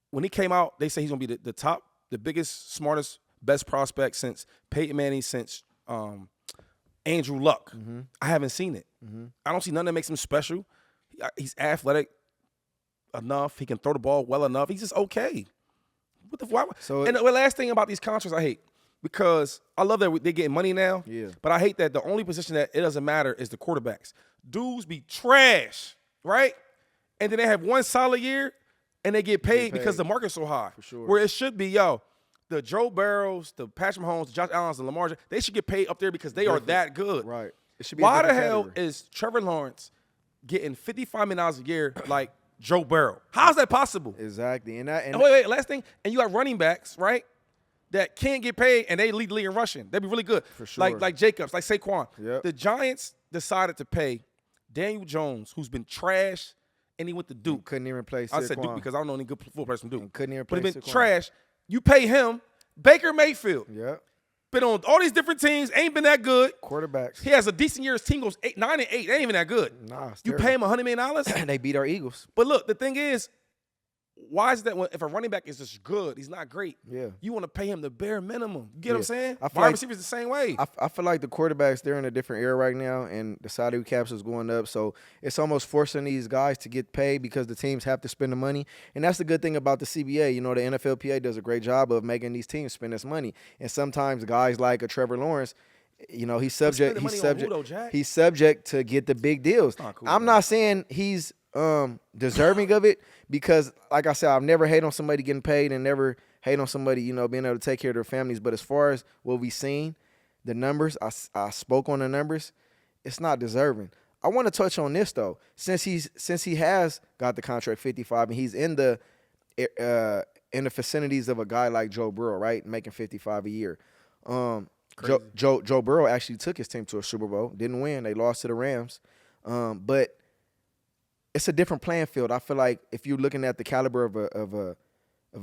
when he came out, they say he's gonna be the top, the biggest, smartest, best prospect since Peyton Manning, since Andrew Luck. I haven't seen it. I don't see nothing that makes him special. He's athletic enough. He can throw the ball well enough. He's just okay. Why? And the last thing about these contracts I hate, because I love that they're getting money now, but I hate that the only position that it doesn't matter is the quarterbacks. Dudes be trash, right? And then they have one solid year, and they get paid because the market's so high. For sure. Where it should be, the Joe Burrows, the Patrick Mahomes, the Josh Allens, the Lamar, they should get paid up there because they are that good. Right. It should be Why the hell is Trevor Lawrence getting $55 million a year like Joe Burrow? How's that possible? Exactly. And wait, last thing. And you got running backs, right, that can't get paid, and they lead the league in rushing. They'd be really good. For sure. Like Jacobs, like Saquon. Yep. The Giants decided to pay Daniel Jones, who's been trash, and he went to Duke. couldn't even play Saquon. I said Duke because I don't know any good football players from Duke. And couldn't even But play he been Saquon. trash. You pay him. Baker Mayfield. Yep. Been on all these different teams, ain't been that good. Quarterbacks. He has a decent year. His team goes 9-8. They ain't even that good. Nah, it's You terrible. pay him $100 million? And they beat our Eagles. But look, the thing is, why is that if a running back is just good, he's not great? Yeah. You want to pay him the bare minimum. You get what I'm saying? I feel Wide like- receivers the same way. I feel like the quarterbacks, they're in a different era right now, and the salary caps is going up. So it's almost forcing these guys to get paid because the teams have to spend the money. And that's the good thing about the CBA. You know, the NFLPA does a great job of making these teams spend this money. And sometimes guys like a Trevor Lawrence, you know, he's subject to get the big deals. not cool, I'm bro. not saying he's deserving of it because, like I said, I've never hate on somebody getting paid and never hate on somebody, you know, being able to take care of their families. But as far as what we've seen, the numbers, I spoke on the numbers, it's not deserving. I want to touch on this though, since he has got the contract 55 and he's in the vicinities of a guy like Joe Burrow, right, making 55 a year. Joe Burrow actually took his team to a Super Bowl, didn't win, they lost to the Rams, but it's a different playing field. I feel like if you're looking at the caliber of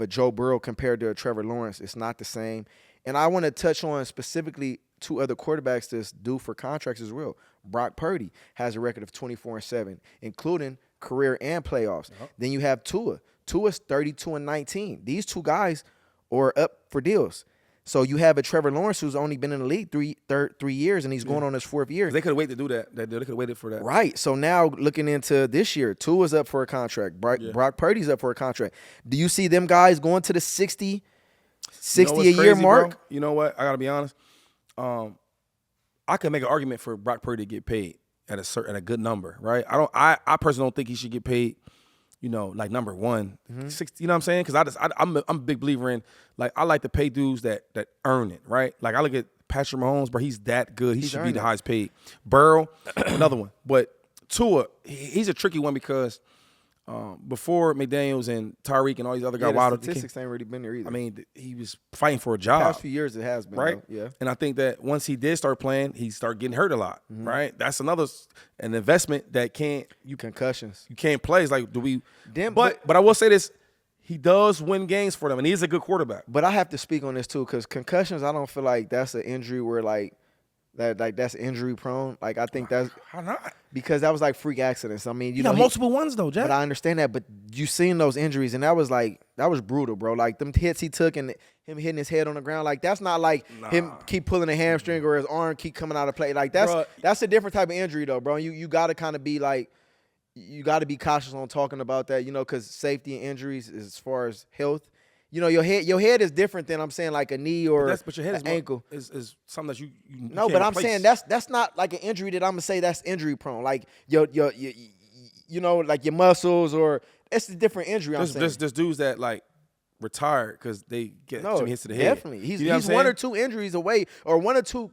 a Joe Burrow compared to a Trevor Lawrence, it's not the same. And I want to touch on specifically two other quarterbacks that's due for contracts as well. Brock Purdy has a record of 24-7, including career and playoffs. Then you have Tua. Tua's 32-19. These two guys are up for deals. So you have a Trevor Lawrence who's only been in the league 3 years, and he's going on his fourth year. They could have waited to do that. They could have waited for that. Right. So now looking into this year, Tua's up for a contract. Brock Purdy's up for a contract. Do you see them guys going to the 60 a year mark? Bro? You know what? I got to be honest. I could make an argument for Brock Purdy to get paid at a good number, right? I personally don't think he should get paid, you know, like number one, 60. You know what I'm saying? Because I'm a big believer in, like, I like to pay dudes that earn it, right? Like, I look at Patrick Mahomes, bro. He's that good. He should be the highest paid. Burrow, another one. But Tua, he's a tricky one because before McDaniels and Tyreek and all these other guys, the statistics ain't really been there either. I mean, he was fighting for a job. Past few years it has been, right? though. Yeah. And I think that once he did start playing, he started getting hurt a lot, right? That's an investment that Concussions. you can't play. It's like, do we? Damn, but I will say this: he does win games for them, and he's a good quarterback. But I have to speak on this too, because concussions, I don't feel like that's an injury where that's injury prone. Like, I think that's How not? because that was like freak accidents. I mean, you You know, got multiple ones though, Jack. but I understand that. But you seen those injuries, and that was brutal, bro. Like them hits he took and him hitting his head on the ground. Like, that's not like him keep pulling a hamstring or his arm keep coming out of play. Like, that's a different type of injury though, bro. You got to kind of be like, you got to be cautious on talking about that, you know, because safety and injuries as far as health. You know, your head is different than, I'm saying, like a knee or but your head an ankle. is something that you No, can't but I'm replace. saying that's not like an injury that I'm gonna say that's injury prone. Like your you know, like your muscles, or it's a different injury. I'm saying. There's dudes that, like, retired because they get too many hits to the head. Definitely. He's You know what I'm one or saying? two injuries away or one or two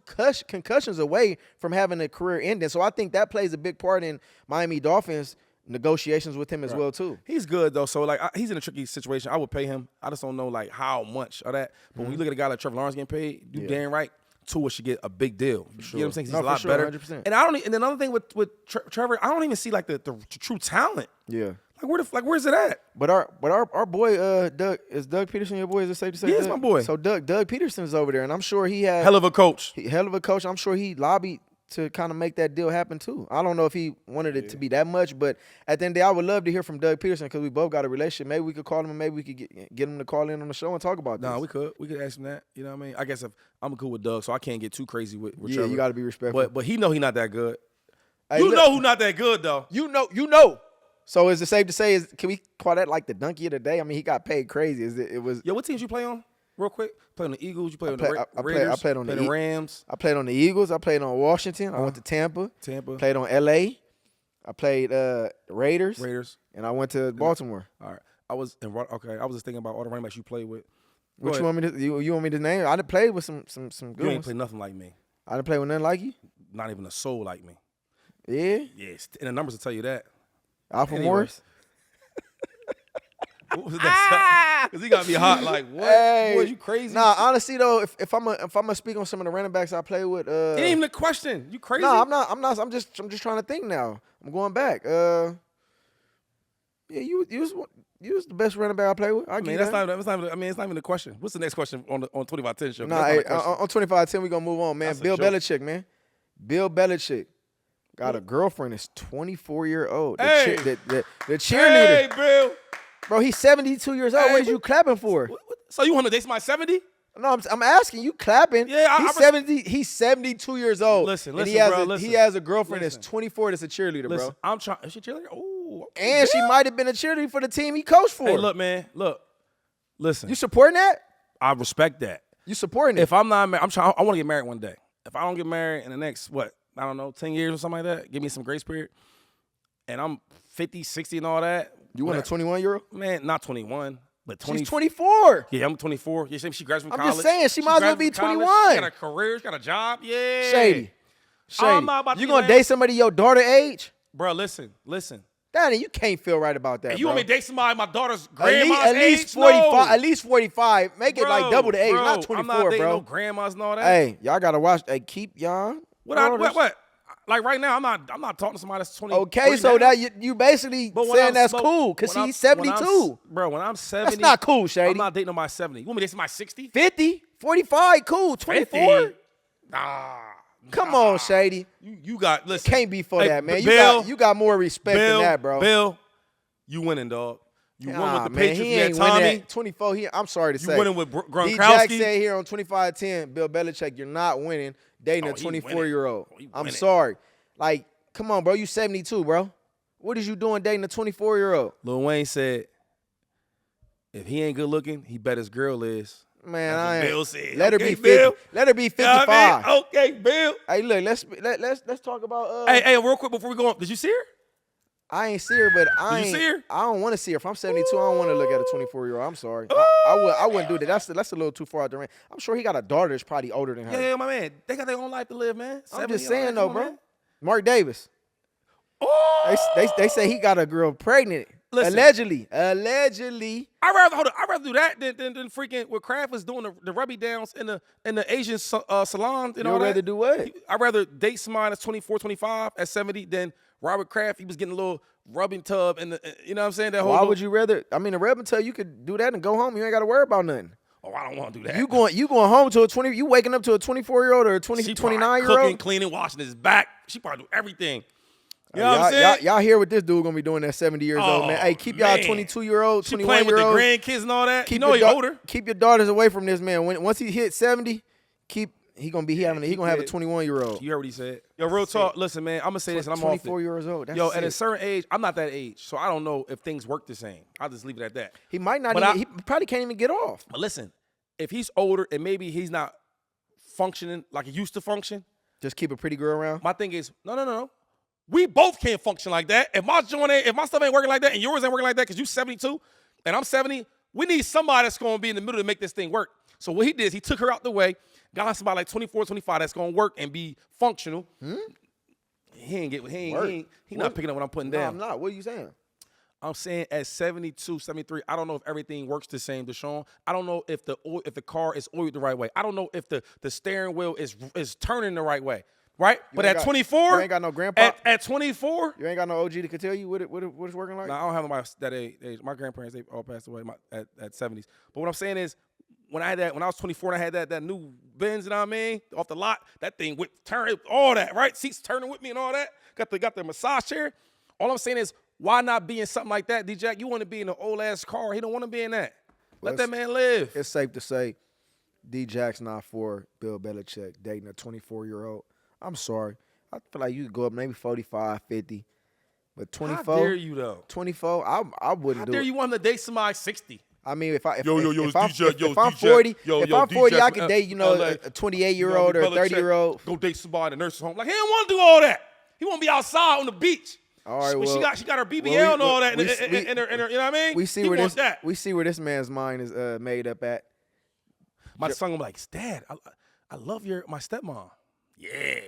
concussions away from having a career ending. So I think that plays a big part in Miami Dolphins negotiations with him as well too. He's good though, so like he's in a tricky situation. I would pay him. I just don't know like how much of that. But when you look at a guy like Trevor Lawrence getting paid, you damn right Tua should get a big deal. You know what I'm saying? 'Cause he's a lot better. 100%. And I don't. And another thing with Trevor, I don't even see like the true talent. Yeah. Like where's it at? But our boy Doug Peterson your boy? Is it safe to say? Yeah, it's my boy. So Doug Peterson's over there, and I'm sure he had Hell of a coach. hell of a coach. I'm sure he lobbied to kind of make that deal happen too. I don't know if he wanted it to be that much, but at the end of the day, I would love to hear from Doug Peterson because we both got a relationship. Maybe we could call him and maybe we could get him to call in on the show and talk about this. No, we could ask him that. You know what I mean? I guess if I'm cool with Doug, so I can't get too crazy with Yeah, Trevor. you got to be respectful. But he know he not that good. Hey, You look, know who not that good though. You know. So is it safe to say? Can we call that like the donkey of the day? I mean, he got paid crazy. It was. Yo, what teams you play on? Real quick, play on the Eagles. You play on play- the I Raiders. I played on play the Rams. I played on the Eagles. I played on Washington. I went to Tampa. Tampa. Played on LA. I played Raiders. And I went to Baltimore. All right. I was just thinking about all the running backs you played with. What you want me to you want me to name? I done played with some good You ain't ones. play nothing like me. I didn't play with nothing like you. Not even a soul like me. Yeah. Yes, and the numbers will tell you that. Alpha Anyway. Morris. What was that? Because he got me hot. Like what? Hey. Boy, you crazy? Nah, honestly though, if I'm gonna speak on some of the running backs I play with, it ain't even a question. You crazy? no, I'm not. I'm just trying to think now. I'm going back. Yeah, you was the best running back I played with. I mean, it's not even a question. What's the next question on 2510 show? Nah, That's not a question. on 25-10 we gonna move on, man. That's a Bill joke. Belichick, man. Bill Belichick got a girlfriend that's 24-year-old. Hey. The cheerleader. Hey, Bill. Bro, he's 72 years old. Hey, What is you clapping for? What? So you want to date somebody 70? No, I'm asking you clapping. Yeah, he's 70. He's 72 years old. Listen, and listen. he has a girlfriend that's 24 that's a cheerleader, Listen, bro. I'm trying. Is she a cheerleader? Oh, And she might have been a cheerleader for the team he coached for. Hey, look, man. Look. Listen. You supporting that? I respect that. You supporting it? If I'm not married, I want to get married one day. If I don't get married in the next, 10 years or something like that, give me some grace period, and I'm 50, 60 and all that. You want a 21-year-old? Man, not 21, but 20. She's 24. Yeah, I'm 24. You see, she graduated from I'm college. just saying, she might as well be graduated from 21. college. She got a career. She got a job. Yeah. Shady. I'm not about to You be gonna married. date somebody your daughter age? Bro, listen. Danny, you can't feel right about that, And you bro. want me to date somebody my daughter's at grandma's least age? 45. No. At least 45. Make it like double the age, bro, not 24, I'm not dating bro. no grandmas and all that. Hey, y'all gotta watch. Hey, keep y'all. What? Like right now, I'm not talking to somebody that's 20. Okay, so now. that you basically saying that's cool because he's 72. Bro, when I'm 70, That's not cool, Shady. I'm not dating nobody 70. You want me to date somebody 60? 50, 45, cool. 24. 50? Nah. Come on, Shady. You got listen. Can't be for Hey, that, man. Bill, You got more respect Bill, than that, bro. Bill, you winning, dog. You won with the man, Patriots. he You had ain't winning Tommy. that. 24. I'm sorry to You say. winning with D-Jack Gronkowski. said here on 25-10, Bill Belichick, you're not winning dating a Oh, he winning. 24-year-old. Oh, he I'm winning. sorry. Like, come on, bro. You 72, bro. What is you doing dating a 24-year-old? Lil Wayne said, if he ain't good looking, he bet his girl is. Man, That's what I ain't. Bill said. Let her Okay, be 50. Bill. Let her be You 55. know what I mean? Okay, Bill. Hey, look, let's talk about. Hey, real quick before we go on, did you see her? I ain't see her, but Did you see her? I don't want to see her. If I'm 72, I don't want to look at a 24-year-old. I'm sorry. I wouldn't do that. That's a little too far out the range. I'm sure he got a daughter that's probably older than her. Yeah, my man. They got their own life to live, man. I'm 70, just all saying that. though, Come on, bro. man. Mark Davis. Oh! They say he got a girl pregnant. Listen. Allegedly. I'd rather do that than freaking what Kraft was doing the rubby downs in the Asian salon. You would rather do what? I'd rather date somebody that's 24, 25 at 70 than Robert Kraft. He was getting a little rubbing tub and you know what I'm saying? That whole Why would you rather? I mean, the rep until you could do that and go home. You ain't got to worry about nothing. Oh, I don't want to do that. You going home to a 20? You waking up to a 24-year-old or a 29-year-old? Cooking, cleaning, washing his back. She probably do everything. You know what I'm saying? Y'all hear what this dude gonna be doing at 70 years old, man. Hey, keep y'all 22-year-old, 21-year-old. She playing with the grandkids and all that. You know he older. Keep your daughters away from this man. Once he hits 70, he gonna have a 21-year-old. You heard what he said. Yo, real talk. Listen, man, I'm gonna say this, and I'm off it. 24 years old. That's Yo, sick. at a certain age, I'm not that age, so I don't know if things work the same. I'll just leave it at that. He might not. But He probably can't even get off. But listen, if he's older and maybe he's not functioning like he used to function, Just keep a pretty girl around. my thing is, no. We both can't function like that. If my stuff ain't working like that and yours ain't working like that because you 72 and I'm 70, We need somebody that's going to be in the middle to make this thing work. So what he did is he took her out the way, got somebody like 24, 25 that's going to work and be functional. He not picking up what I'm putting down. I'm not. What are you saying? I'm saying at 72, 73, I don't know if everything works the same, DeSean. I don't know if the car is oiled the right way. I don't know if the steering wheel is turning the right way. Right? But at 24, you ain't got no grandpa. At 24, you ain't got no OG that could tell you what it's working like. No, I don't have nobody that age. My grandparents, they all passed away at 70s. But what I'm saying is, when I was 24 and I had that new Benz, you know what I mean, off the lot, that thing turned all that, right? Seats turning with me and all that. Got the massage chair. All I'm saying is, why not be in something like that, D-Jack? You want to be in an old ass car. He don't want to be in that. Let that man live. It's safe to say, D-Jack's not for Bill Belichick dating a 24-year-old. I'm sorry. I feel like you could go up maybe 45, 50. But 24. How dare you, though? 24, I wouldn't do it. How dare you want to date somebody 60? I mean, if I'm DJ, 40, DJ, I could date, a 28-year-old or a 30-year-old. Go date somebody in the nursing home. Like, he don't want to do all that. He want to be outside on the beach. All right, well, she got her BBL and all that in her, you know what I mean? We see where this man's mind is made up at. My son will be like, Dad, I love my stepmom. Yeah.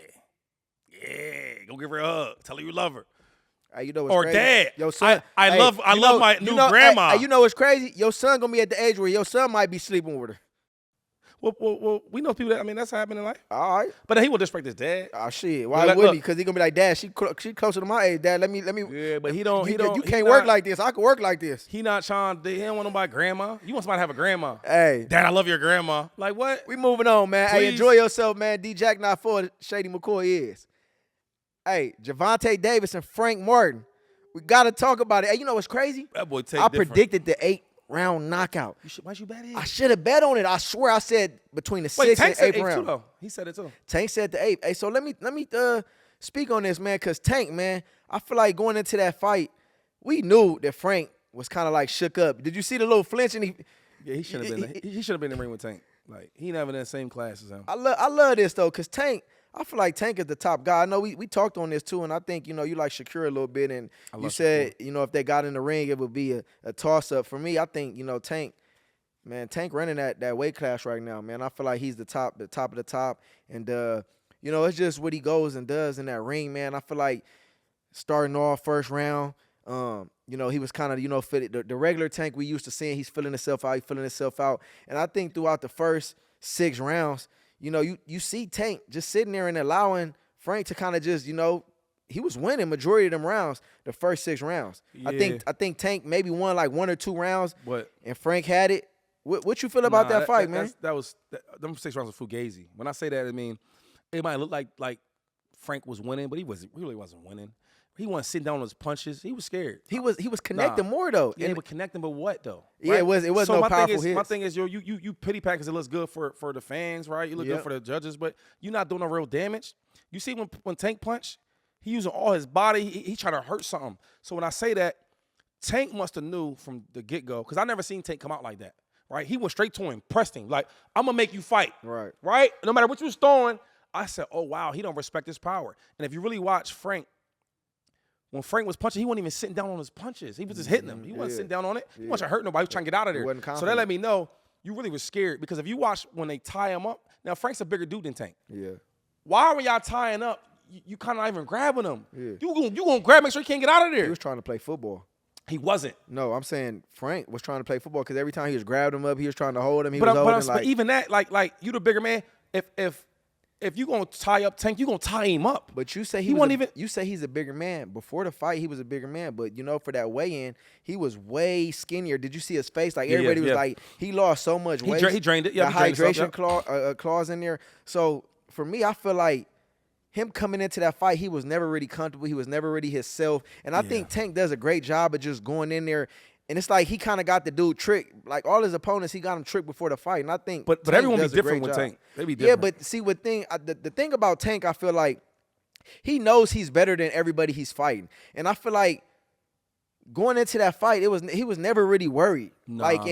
Go give her a hug. Tell her you love her. You know what's or crazy? Dad. Yo, son, I love my new grandma. You know what's crazy? Your son gonna be at the age where your son might be sleeping with her. Well, we know people that's happening in life. All right. But he will disrespect his dad. Oh, shit. Why wouldn't he? Because he gonna be like, Dad, she closer to my age, Dad. Let me. Yeah, but he don't. You can't work like this. I can work like this. He not trying. He don't want nobody grandma. You want somebody to have a grandma. Hey. Dad, I love your grandma. Like what? We moving on, man. Please. Hey, enjoy yourself, man. D-Jack not for Shady McCoy is. Hey, Gervonta Davis and Frank Martin. We got to talk about it. Hey, you know what's crazy? That boy predicted the 8-round knockout. Why'd you bet it? I should have bet on it. I swear I said between the 6th and 8th round. Too, though. He said it too. Tank said the 8th. Hey, so let me speak on this, man, because Tank, man, I feel like going into that fight, we knew that Frank was kind of like shook up. Did you see the little flinching? He should have been. He should have been in the ring with Tank. Like he never in the same class as him. I love this though, because Tank. I feel like Tank is the top guy. I know we talked on this too, and I think, you like Shakur a little bit, and you said, if they got in the ring, it would be a toss-up. For me, I think, Tank running that weight class right now, man. I feel like he's the top of the top, and, it's just what he goes and does in that ring, man. I feel like starting off first round, he was kind of, fitted. The regular Tank we used to seeing, he's filling himself out, and I think throughout the first 6 rounds, you see Tank just sitting there and allowing Frank to kind of just, he was winning majority of them rounds, the first 6 rounds. Yeah. I think Tank maybe won like 1 or 2 rounds, and Frank had it. What you feel about that fight, man? Them 6 rounds were fugazi. When I say that, I mean it might look like Frank was winning, but he really wasn't winning. He wasn't sitting down on his punches. He was scared. He was connecting more though. Yeah, but connecting, but what though? Yeah, right? it was no powerful hits. My thing is, you pity pack because it looks good for the fans, right? You look good for the judges, but you're not doing no real damage. You see when Tank punched, he using all his body. He trying to hurt something. So when I say that, Tank must have knew from the get-go, because I never seen Tank come out like that, right? He went straight to him, pressed him, like, I'm going to make you fight, right? No matter what you was throwing, I said, oh, wow, he don't respect his power. And if you really watch Frank, when Frank was punching, he wasn't even sitting down on his punches. He was just hitting them. He wasn't sitting down on it. He wasn't hurting nobody. He was trying to get out of there. So that let me know you really was scared, because if you watch when they tie him up, now Frank's a bigger dude than Tank. Yeah. Why when y'all tying up, you kind of not even grabbing him? Yeah. You gonna grab, make sure he can't get out of there. He was trying to play football. He wasn't. No, I'm saying Frank was trying to play football, because every time he was grabbing him up, he was trying to hold him. But even that, like you the bigger man, if you gonna tie up Tank, you gonna tie him up. But you say you say he's a bigger man. Before the fight, he was a bigger man. But for that weigh-in, he was way skinnier. Did you see his face? Like everybody was like, he lost so much weight. He drained it. Yeah, the hydration clause in there. So for me, I feel like him coming into that fight, he was never really comfortable. He was never really himself. And I think Tank does a great job of just going in there. And it's like he kind of got the dude tricked. Like all his opponents, he got him tricked before the fight. And I think But everyone be different with Tank. They be different. Yeah, but see, the thing about Tank, I feel like he knows he's better than everybody he's fighting. And I feel like going into that fight, he was never really worried. Like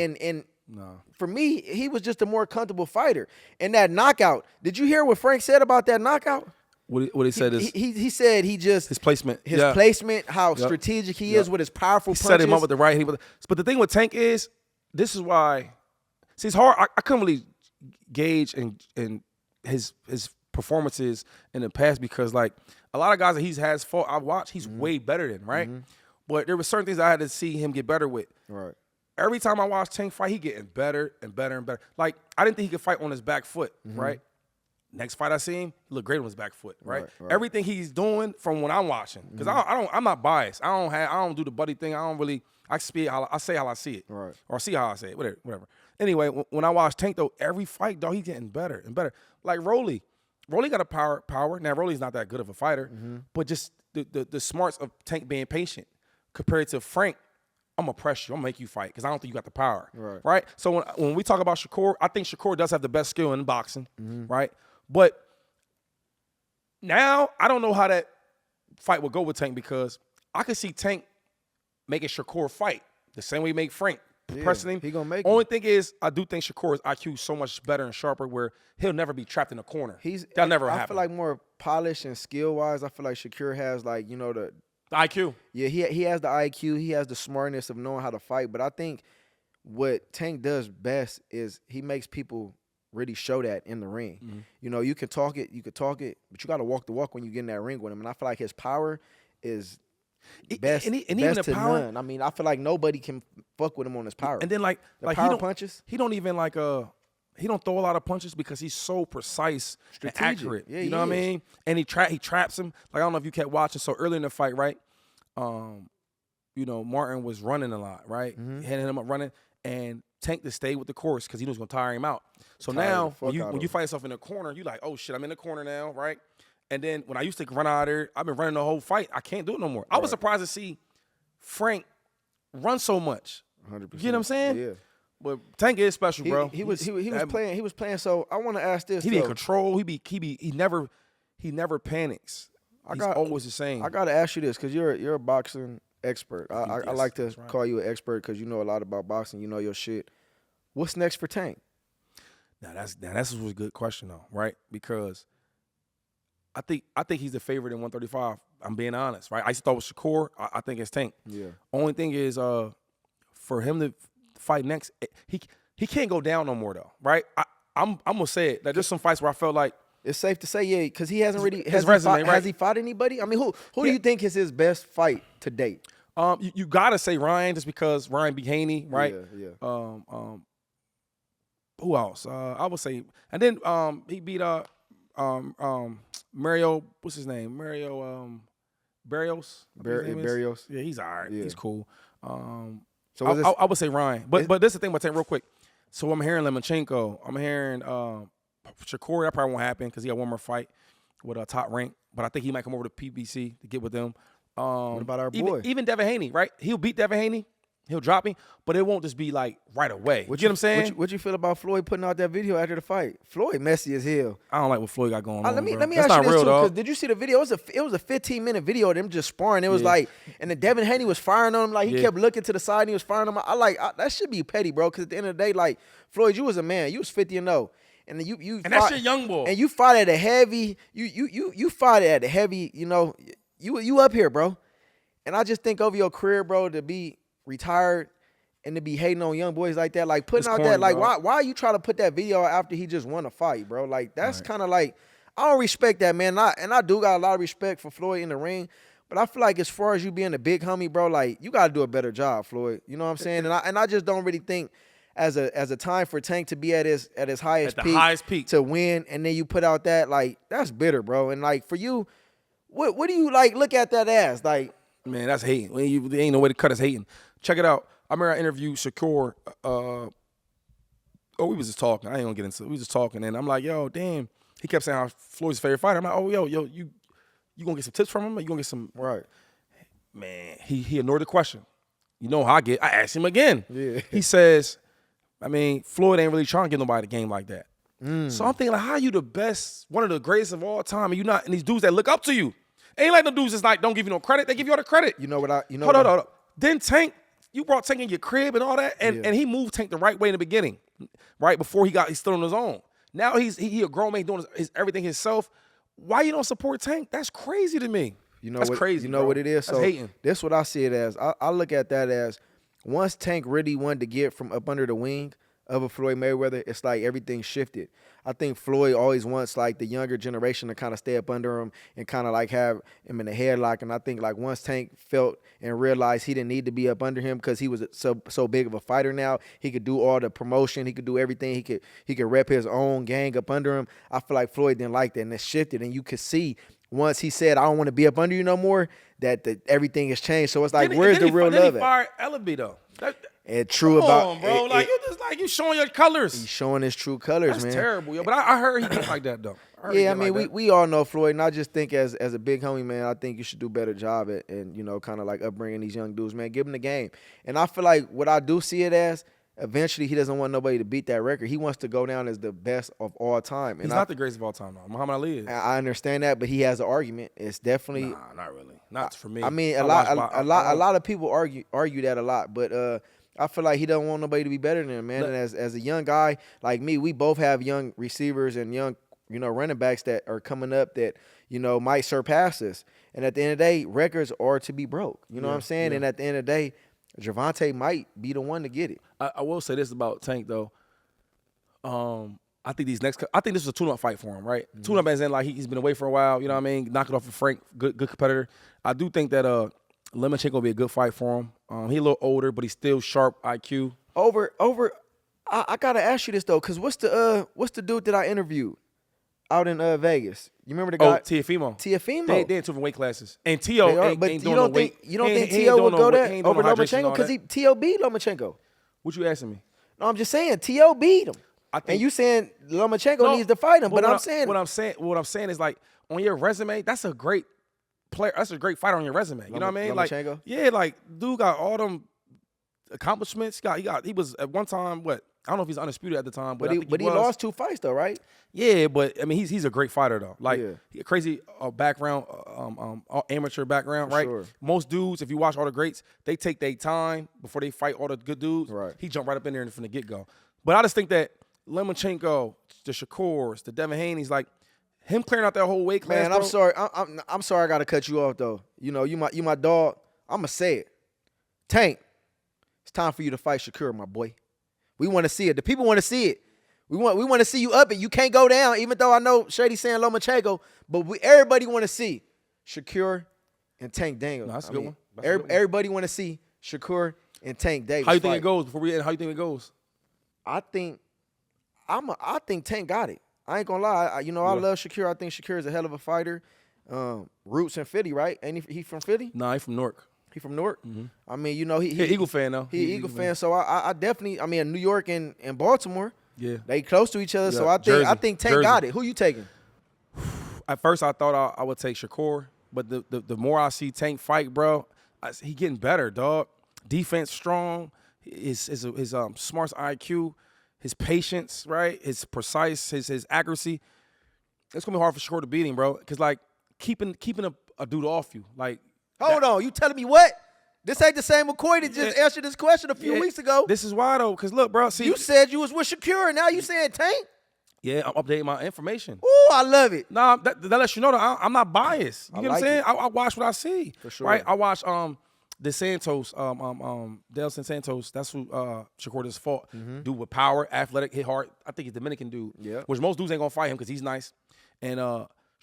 for me, he was just a more comfortable fighter. And that knockout, did you hear what Frank said about that knockout? What he said is he said he just his placement, placement, how strategic he is with his powerful punches. Set him up with the right. But the thing with Tank is this is why. See, it's hard. I couldn't really gauge in his performances in the past because like a lot of guys that he has fought, I watched, he's way better than, right? But there were certain things I had to see him get better with. Right. Every time I watch Tank fight, he getting better and better and better. Like I didn't think he could fight on his back foot, right? Next fight I see him, he looked great on his back foot, right? Everything he's doing from when I'm watching, because I'm not biased. I don't do the buddy thing. I say how I see it, right? Or see how I say it, whatever. Anyway, when I watch Tank though, every fight dog, he's getting better and better. Like Rolly got a power. Now Rolly's not that good of a fighter, but just the smarts of Tank being patient compared to Frank. I'm gonna press you. I'm gonna make you fight because I don't think you got the power, right? So when we talk about Shakur, I think Shakur does have the best skill in boxing, right? But now I don't know how that fight would go with Tank because I could see Tank making Shakur fight the same way he made Frank, pressing him. He gonna make Only thing is, I do think Shakur's IQ is so much better and sharper where he'll never be trapped in a corner. That'll never happen. I feel like more polished and skill-wise, I feel like Shakur has like, you know, the IQ. Yeah, he has the IQ. He has the smartness of knowing how to fight. But I think what Tank does best is he makes people really show that in the ring. You know, you can talk it, but you got to walk the walk when you get in that ring with him. And I feel like his power is best, and even best the to power, none. I mean, I feel like nobody can fuck with him on his power. And then like power punches. He don't even like he don't throw a lot of punches because he's so precise and accurate. Yeah, you know what I mean? And he traps him. Like I don't know if you kept watching. So early in the fight, right? You know, Martin was running a lot, right? Hitting him up running, and Tank to stay with the course because he was gonna tire him out. So now when you find yourself in the corner, you like, oh shit, I'm in the corner now, right? And then when I used to run out of there, I've been running the whole fight. I can't do it no more. I was surprised to see Frank run so much. 100%. You get what I'm saying? Yeah. But Tank is special, bro. He was playing. So I want to ask this. He be in control. He never panics. He's always the same. I gotta ask you this because you're a boxing expert. I like to call you an expert because you know a lot about boxing. You know your shit. What's next for Tank? Now that's a good question though, right? Because I think he's the favorite in 135. I'm being honest, right? I used to thought it was Shakur. I think it's Tank. Yeah. Only thing is, for him to fight next, he can't go down no more though, right? I'm gonna say it. That there's some fights where I felt like it's safe to say, yeah, because he hasn't really has he fought anybody? I mean, who do you think is his best fight to date? You gotta say Ryan just because Ryan beat Haney, right? Yeah. Who else? I would say, and then he beat Mario. What's his name? Mario Barrios. Barrios. Yeah, he's all right. Yeah. He's cool. So I would say Ryan, but this is the thing. But real quick. So I'm hearing Lomachenko. I'm hearing Shakur. That probably won't happen because he got one more fight with a top rank. But I think he might come over to PBC to get with them. What about our boy? Even Devin Haney, right? He'll beat Devin Haney. He'll drop me, but it won't just be like right away. You get what I'm saying? What you feel about Floyd putting out that video after the fight? Floyd messy as hell. I don't like what Floyd got going on. Let me That's ask not you this real, too, dog. because did you see the video? It was a 15-minute video of them just sparring. It was like, and then Devin Haney was firing on him. Like he kept looking to the side and he was firing on him. That should be petty, bro. Because at the end of the day, like Floyd, you was a man. You was 50-0. And then you and that's your young boy. And you fought at a heavy. You fought at a heavy. You know, you up here, bro. And I just think over your career, bro, to be retired and to be hating on young boys like that, like putting it's out corny, that, like bro. why you try to put that video out after he just won a fight, bro? Like that's kind of like I don't respect that, man. I do got a lot of respect for Floyd in the ring, but I feel like as far as you being a big homie, bro, like you got to do a better job, Floyd. You know what I'm saying? And I just don't really think as a time for Tank to be at his highest peak to win, and then you put out that, like that's bitter, bro. And like for you, what do you like look at that as like? Man, that's hating. There ain't no way to cut us hating. Check it out. I remember I interviewed Shakur. We was just talking. I ain't gonna get into it. We was just talking, and I'm like, yo, damn. He kept saying how Floyd's favorite fighter. I'm like, oh, yo, you gonna get some tips from him? Or you gonna get some? Right. Man, he ignored the question. You know how I get. I asked him again. Yeah. He says, I mean, Floyd ain't really trying to get nobody the game like that. So I'm thinking, like, how you the best, one of the greatest of all time, and you not, and these dudes that look up to you. Ain't like no dudes that's like, don't give you no credit. They give you all the credit. Hold on. Then Tank, you brought Tank in your crib and all that, and he moved Tank the right way in the beginning, right before he stood on his own. Now he a grown man doing his everything himself. Why you don't support Tank? That's crazy to me. That's crazy. You know what it is? That's so hating. That's what I see it as. I look at that as once Tank really wanted to get from up under the wing of a Floyd Mayweather, it's like everything shifted. I think Floyd always wants like the younger generation to kind of stay up under him and kind of like have him in a headlock. And I think like once Tank felt and realized he didn't need to be up under him because he was so big of a fighter now, he could do all the promotion, he could do everything, he could rep his own gang up under him. I feel like Floyd didn't like that, and it shifted. And you could see once he said, "I don't want to be up under you no more," that everything has changed. So it's like, where's the real love at? He fired Ellaby though. And true Come about on, bro. Like you just like you showing your colors. He's showing his true colors, That's man. terrible, yo. But I heard he didn't like that though. Yeah, I mean, we all know Floyd, and I just think as a big homie, man, I think you should do a better job at, and kind of like upbringing these young dudes, man. Give them the game. And I feel like what I do see it as, eventually he doesn't want nobody to beat that record. He wants to go down as the best of all time. He's not the greatest of all time, though. Muhammad Ali is. I understand that, but he has an argument. It's definitely not really. Not for me. I mean, a lot of people argue that a lot, but I feel like he doesn't want nobody to be better than him, man. And as a young guy like me, we both have young receivers and young, running backs that are coming up that, might surpass us. And at the end of the day, records are to be broke. You know what I'm saying? Yeah. And at the end of the day, Gervonta might be the one to get it. I will say this about Tank though. I think this is a tune-up fight for him, right? Mm-hmm. Tune-up as in like he's been away for a while. You know what I mean? Knock it off of Frank, good competitor. I do think that Lomachenko will be a good fight for him. He's a little older, but he's still sharp IQ. I gotta ask you this though, cause what's the dude that I interviewed out in Vegas? You remember the guy? Teofimo. They're in two different weight classes, and Tio ain't doing no weight. You don't think Tio would go there over Lomachenko? Because Tio beat Lomachenko. What you asking me? No, I'm just saying Tio beat him. And you saying Lomachenko needs to fight him, but what I'm saying is like on your resume, that's a great player. That's a great fighter on your resume. You know what I mean? Lomachenko? Like, like dude got all them accomplishments. He was at one time what? I don't know if he's undisputed at the time, but he lost 2 fights though, right? Yeah, but I mean he's a great fighter though. Like he a crazy background, amateur background, right? Sure. Most dudes, if you watch all the greats, they take their time before they fight all the good dudes. Right. He jumped right up in there from the get go. But I just think that Lomachenko, the Shakurs, the Devin Haney's, like him clearing out that whole weight class. Man, I'm sorry. I'm sorry. I gotta cut you off though. You my dog. I'ma say it. Tank, it's time for you to fight Shakur, my boy. We want to see it. The people want to see it. We want to see you up it. You can't go down, even though I know Shady saying Lomachenko, but everybody want to see Shakur and Tank Daniels. No, that's a good one. Everybody want to see Shakur and Tank Davis. How you think it goes before we end? How you think it goes? I think Tank got it. I ain't gonna lie. I love Shakur. I think Shakur is a hell of a fighter. Roots in Philly, right? Ain't he from Philly? Nah, he from Newark. He from Newark? Mm-hmm. I mean, he Eagle fan though. He Eagle fan. So I definitely, in New York and Baltimore, they close to each other. Yeah. So I think Tank got it. Who you taking? At first I thought I would take Shakur, but the more I see Tank fight, bro, he getting better, dog. Defense strong. His smart IQ, his patience, right? His precise, his accuracy. It's gonna be hard for Shakur to beat him, bro. Cause like keeping a dude off you, like. Hold on, you telling me what? This ain't the same McCoy that just answered this question a few weeks ago. This is why though, cause look, bro. See, you said you was with Shakur, and now you saying Tank? Yeah, I'm updating my information. Ooh, I love it. Nah, that lets you know that I'm not biased. You know what I'm saying? I watch what I see. For sure. Right? I watch DeSantos, Dale Santos. That's who Shakur just fought. Mm-hmm. Dude with power, athletic, hit hard. I think he's a Dominican dude. Yeah. Which most dudes ain't gonna fight him because he's nice. And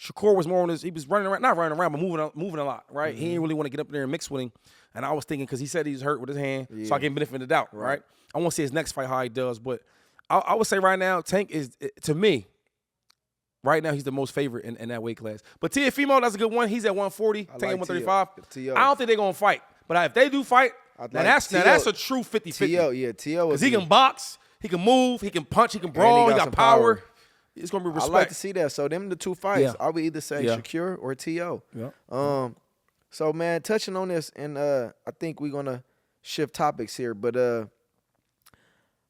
Shakur was more on his. He was running around, not running around, but moving a lot. Right. Mm-hmm. He didn't really want to get up there and mix with him. And I was thinking because he said he's hurt with his hand, so I gave him benefit of the doubt. Right. I want to see his next fight how he does, but I would say right now Tank is to me. Right now, he's the most favorite in that weight class. But Teofimo, that's a good one. He's at 140, Tank at 135. I don't think they're going to fight. But if they do fight, that's a true 50-50. T.O. Because he can box, he can move, he can punch, he can brawl, he got power. It's going to be respect. I like to see that. So them the two fights. Yeah. I would either say Shakur or T.O. Yeah. So, man, touching on this, and I think we're going to shift topics here. But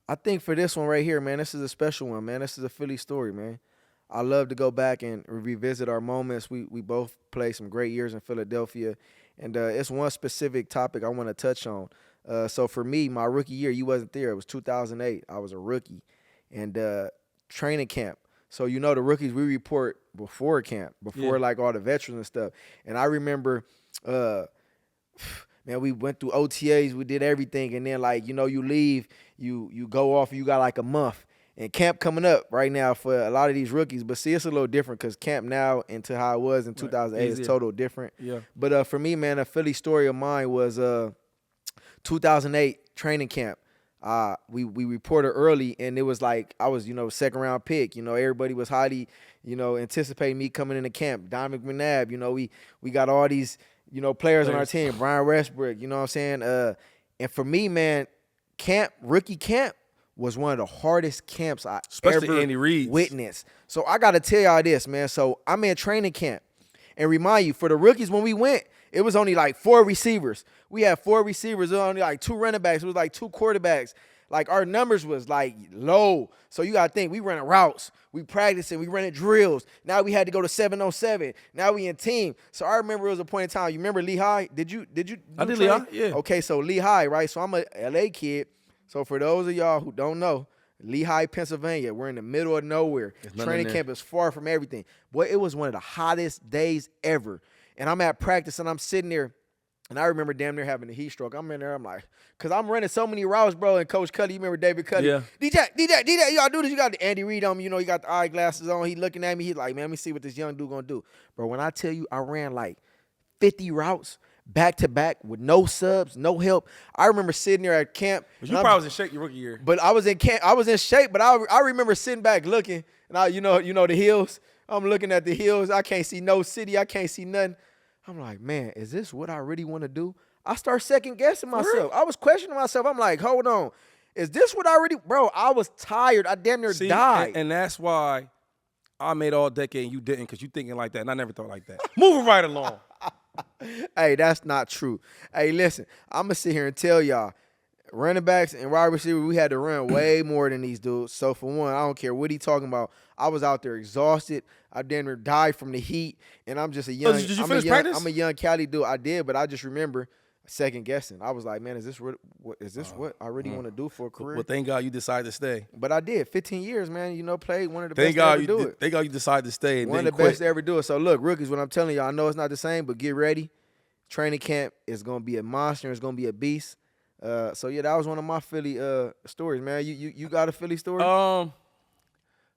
I think for this one right here, man, this is a special one, man. This is a Philly story, man. I love to go back and revisit our moments. We both played some great years in Philadelphia, and it's one specific topic I want to touch on. So for me, my rookie year, you wasn't there. It was 2008. I was a rookie, and training camp. So the rookies we report before camp, before like all the veterans and stuff. And I remember, man, we went through OTAs, we did everything, and then like you leave, you go off, you got like a month. And camp coming up right now for a lot of these rookies. But see, it's a little different because camp now into how it was in 2008 is total different. Yeah. But for me, man, a Philly story of mine was 2008 training camp. We reported early, and it was like I was, second round pick. Everybody was highly, anticipating me coming into camp. Donovan McNabb, we got all these, players on our team. Brian Westbrook, you know what I'm saying? And for me, man, rookie camp was one of the hardest camps I ever Andy Reid's. witnessed. So I got to tell y'all this, man. So I'm in training camp. And remind you, for the rookies, when we went, it was only like 4 receivers. We had 4 receivers. It was only like 2 running backs. It was like 2 quarterbacks. Like our numbers was like low. So you got to think, we running routes. We practicing. We running drills. Now we had to go to 7-on-7. Now we in team. So I remember it was a point in time. You remember Lehigh? Did you? I did Lehigh, yeah. Okay, so Lehigh, right? So I'm a LA kid. So for those of y'all who don't know, Lehigh, Pennsylvania, we're in the middle of nowhere. Training camp is far from everything. Boy, it was one of the hottest days ever. And I'm at practice, and I'm sitting there, and I remember damn near having a heat stroke. I'm in there, I'm like, because I'm running so many routes, bro, and Coach Cuddy, you remember David Cuddy? Yeah. DJ, you got to do this. You got the Andy Reid on me. You got the eyeglasses on. He looking at me. He's like, man, let me see what this young dude going to do. Bro, when I tell you I ran like 50 routes, back-to-back with no subs, no help. I remember sitting there at camp. But you probably was in shape your rookie year. But I was in camp. I was in shape, but I remember sitting back looking, and you know the hills. I'm looking at the hills. I can't see no city. I can't see nothing. I'm like, man, is this what I really want to do? I start second-guessing myself. I was questioning myself. I'm like, hold on. Is this what I really – bro, I was tired. I damn near died. And that's why I made all-decade and you didn't, because you thinking like that, and I never thought like that. Moving right along. Hey, that's not true. Hey, listen, I'm going to sit here and tell y'all, running backs and wide receivers, we had to run way more than these dudes. So, for one, I don't care what he talking about. I was out there exhausted. I damn near died from the heat, and I'm just a young – did you finish practice? I'm a young Cali dude. I did, but I just remember second guessing. I was like, man, is this what I really want to do for a career? Well, thank God you decided to stay. But I did. 15 years, man. Played one of the best to ever do it. Thank God you decided to stay. One of the best to ever do it. So, look, rookies, what I'm telling y'all, I know it's not the same, but get ready. Training camp is going to be a monster. It's going to be a beast. So, yeah, that was one of my Philly stories, man. You got a Philly story?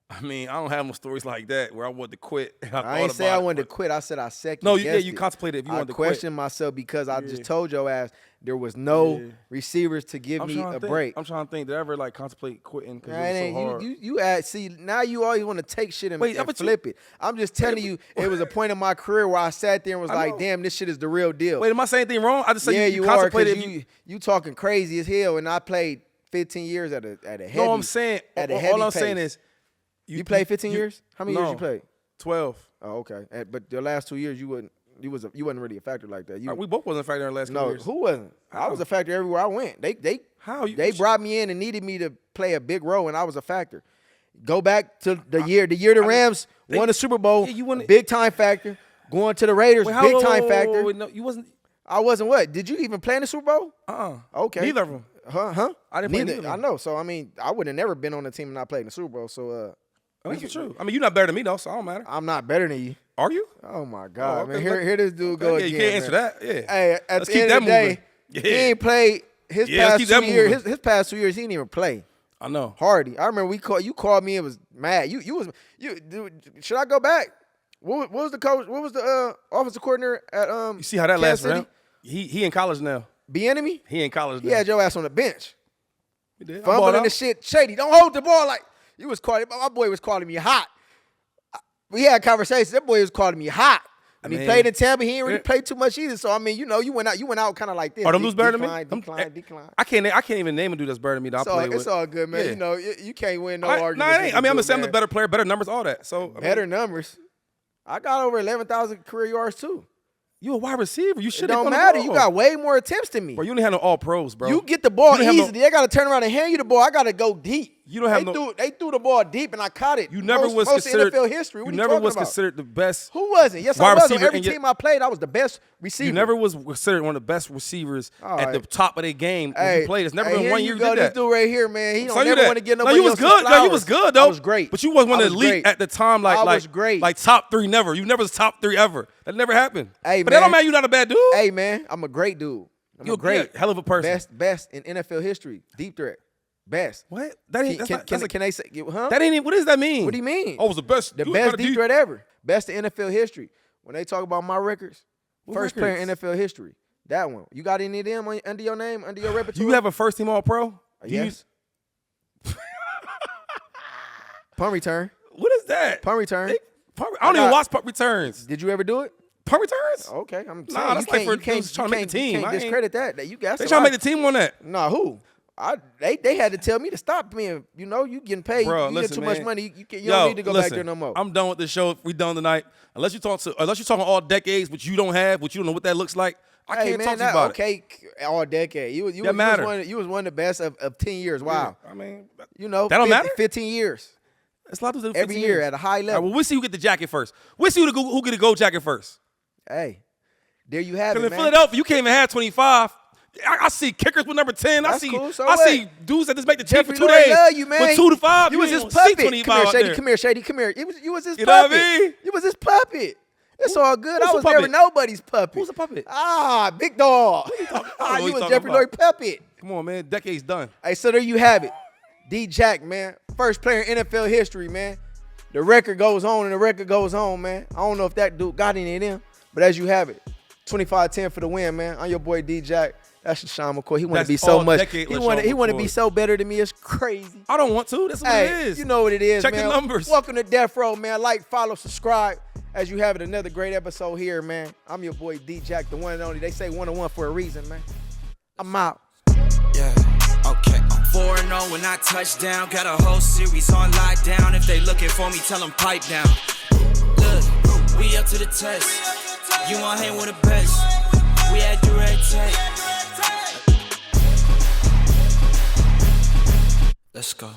I mean, I don't have no stories like that where I wanted to quit. I ain't say I wanted to quit. I said I second No, you contemplated if you wanted to quit. I questioned myself because I just told your ass there was no receivers to give me a break. I'm trying to think. Did I ever contemplate quitting because it was so hard? You see, now you always want to take shit and flip it. I'm just telling you, it was a point in my career where I sat there and was like, damn, this shit is the real deal. Wait, am I saying anything wrong? I just said you contemplated. Are, you talking crazy as hell, and I played 15 years at a heavy. No, I'm saying, all I'm saying is, you played 15 years? How many years you played? 12. Oh, okay. But the last 2 years, you wasn't really a factor like that. We both wasn't a factor in the last 2 years. No, who wasn't? I was a factor everywhere I went. They brought me in and needed me to play a big role, and I was a factor. Go back to the year the Rams won the Super Bowl, big time factor. Going to the Raiders, big time factor. No, you wasn't. I wasn't what? Did you even play in the Super Bowl? Okay. Neither of them. Huh? I didn't play neither of them. I know. So, I mean, I would have never been on the team and not played in the Super Bowl. So, that's true. I mean, you're not better than me, though, so it don't matter. I'm not better than you. Are you? Oh, my God. Man, here this dude go again. You can't answer that. Yeah. Hey, at the end of the day, he ain't played his past 2 years. His past 2 years, he didn't even play. I know. Hardy. I remember you called me and was mad. You dude, should I go back? What was the coach? What was the offensive coordinator at You see how that lasts for him? City? He in college now. Bieniemy? He in college now. He had your ass on the bench. He did. Fumbling the shit. Shady, don't hold the ball like you was calling. My boy was calling me hot. We had conversations. That boy was calling me hot. I mean, he played in Tampa. He ain't really played too much either. So I mean, you went out kind of like this. Are them dudes better than me? Decline. I can't even name a dude that's better than me. It's all good, man. Yeah. You can't win no argument. No, it ain't. I mean, I'm saying I'm the better player, better numbers, all that. So better numbers. I got over 11,000 career yards too. You a wide receiver. You should. It don't matter. You got way more attempts than me. Bro, you only have no all pros, bro. You get the ball easily. They got to turn around and hand you the ball. I got to go deep. You don't have They threw the ball deep and I caught it. You never was considered NFL history. You never was considered the best. Who wasn't? Yes, I was. On every team I played, I was the best receiver. You never was considered one of the best receivers at the top of their game when you played. It's never been 1 year you did that. This dude right here, man. He don't never want to get nobody else flowers. No, you was good though. I was great. But you wasn't one of the elite at the time. I was great. Like top 3 never. You never was top 3 ever. That never happened. Hey, but that don't matter. You not a bad dude. Hey, man, I'm a great dude. I'm You're a great, hell of a person. Best in NFL history. Deep threat. Best. What? That ain't. Can they say? Huh? That ain't. What does that mean? What do you mean? I was the best. The best deep threat ever. Best in NFL history. When they talk about my records, first player in NFL history. That one. You got any of them under your name, under your repertoire? You have a first team All-Pro? Yes. Punt return. What is that? Punt return. I don't even watch punt returns. Did you ever do it? Punt returns? Okay, I'm saying that's like for trying to make the team. You can't discredit that. You got. They trying to make the team on that. Nah, who? They had to tell me to stop being. You know, you getting paid. Bro, you listen, get too man. much money. You don't need to go back there no more. I'm done with this show. We done tonight. Unless you're talking all decades, which you don't have, which you don't know what that looks like. I can't talk to you about it. All decade. You was one of the best of 10 years. Wow. Yeah, I mean, you know, that don't matter. 15 years. It's a lot to do. Every year at a high level. All right, well, we'll see who get the jacket first. We'll see who get the gold jacket first. Hey, there you have it, Because man. in Philadelphia, you can't even have 25. I see kickers with number 10. That's cool. So I what? see dudes that just make the team for Jeffrey 2 Lloyd days. love you, man. With 2 to 5. You was his don't puppet. see 25 Come here, out Shady. there. Come here, Shady. Come here. You was his You know what puppet. I mean? You was his puppet. It's all good. Who's I the was never puppet? nobody's puppet. Who's the puppet? Big dog. I don't know You what was he's Jeffrey talking Lloyd puppet. Come on, man. Decade's done. Hey, so there you have it. D Jack, man. First player in NFL history, man. The record goes on and the record goes on, man. I don't know if that dude got any of them, but as you have it, 25-10 for the win, man. I'm your boy D Jack. That's Lesean McCoy. He want to be so much. He want to be so better than me. It's crazy. I don't want to. That's what it is. You know what it is, Check man. the numbers. Welcome to Death Row, man. Like, follow, subscribe. As you have it, another great episode here, man. I'm your boy D Jack, the one and only. They say 1-on-1 for a reason, man. I'm out. Yeah, okay. I'm 4-0 when I touch down. Got a whole series on lockdown. If they looking for me, tell them pipe down. Look, we up to the test. You want hang with the best. We had direct tech. Let's go.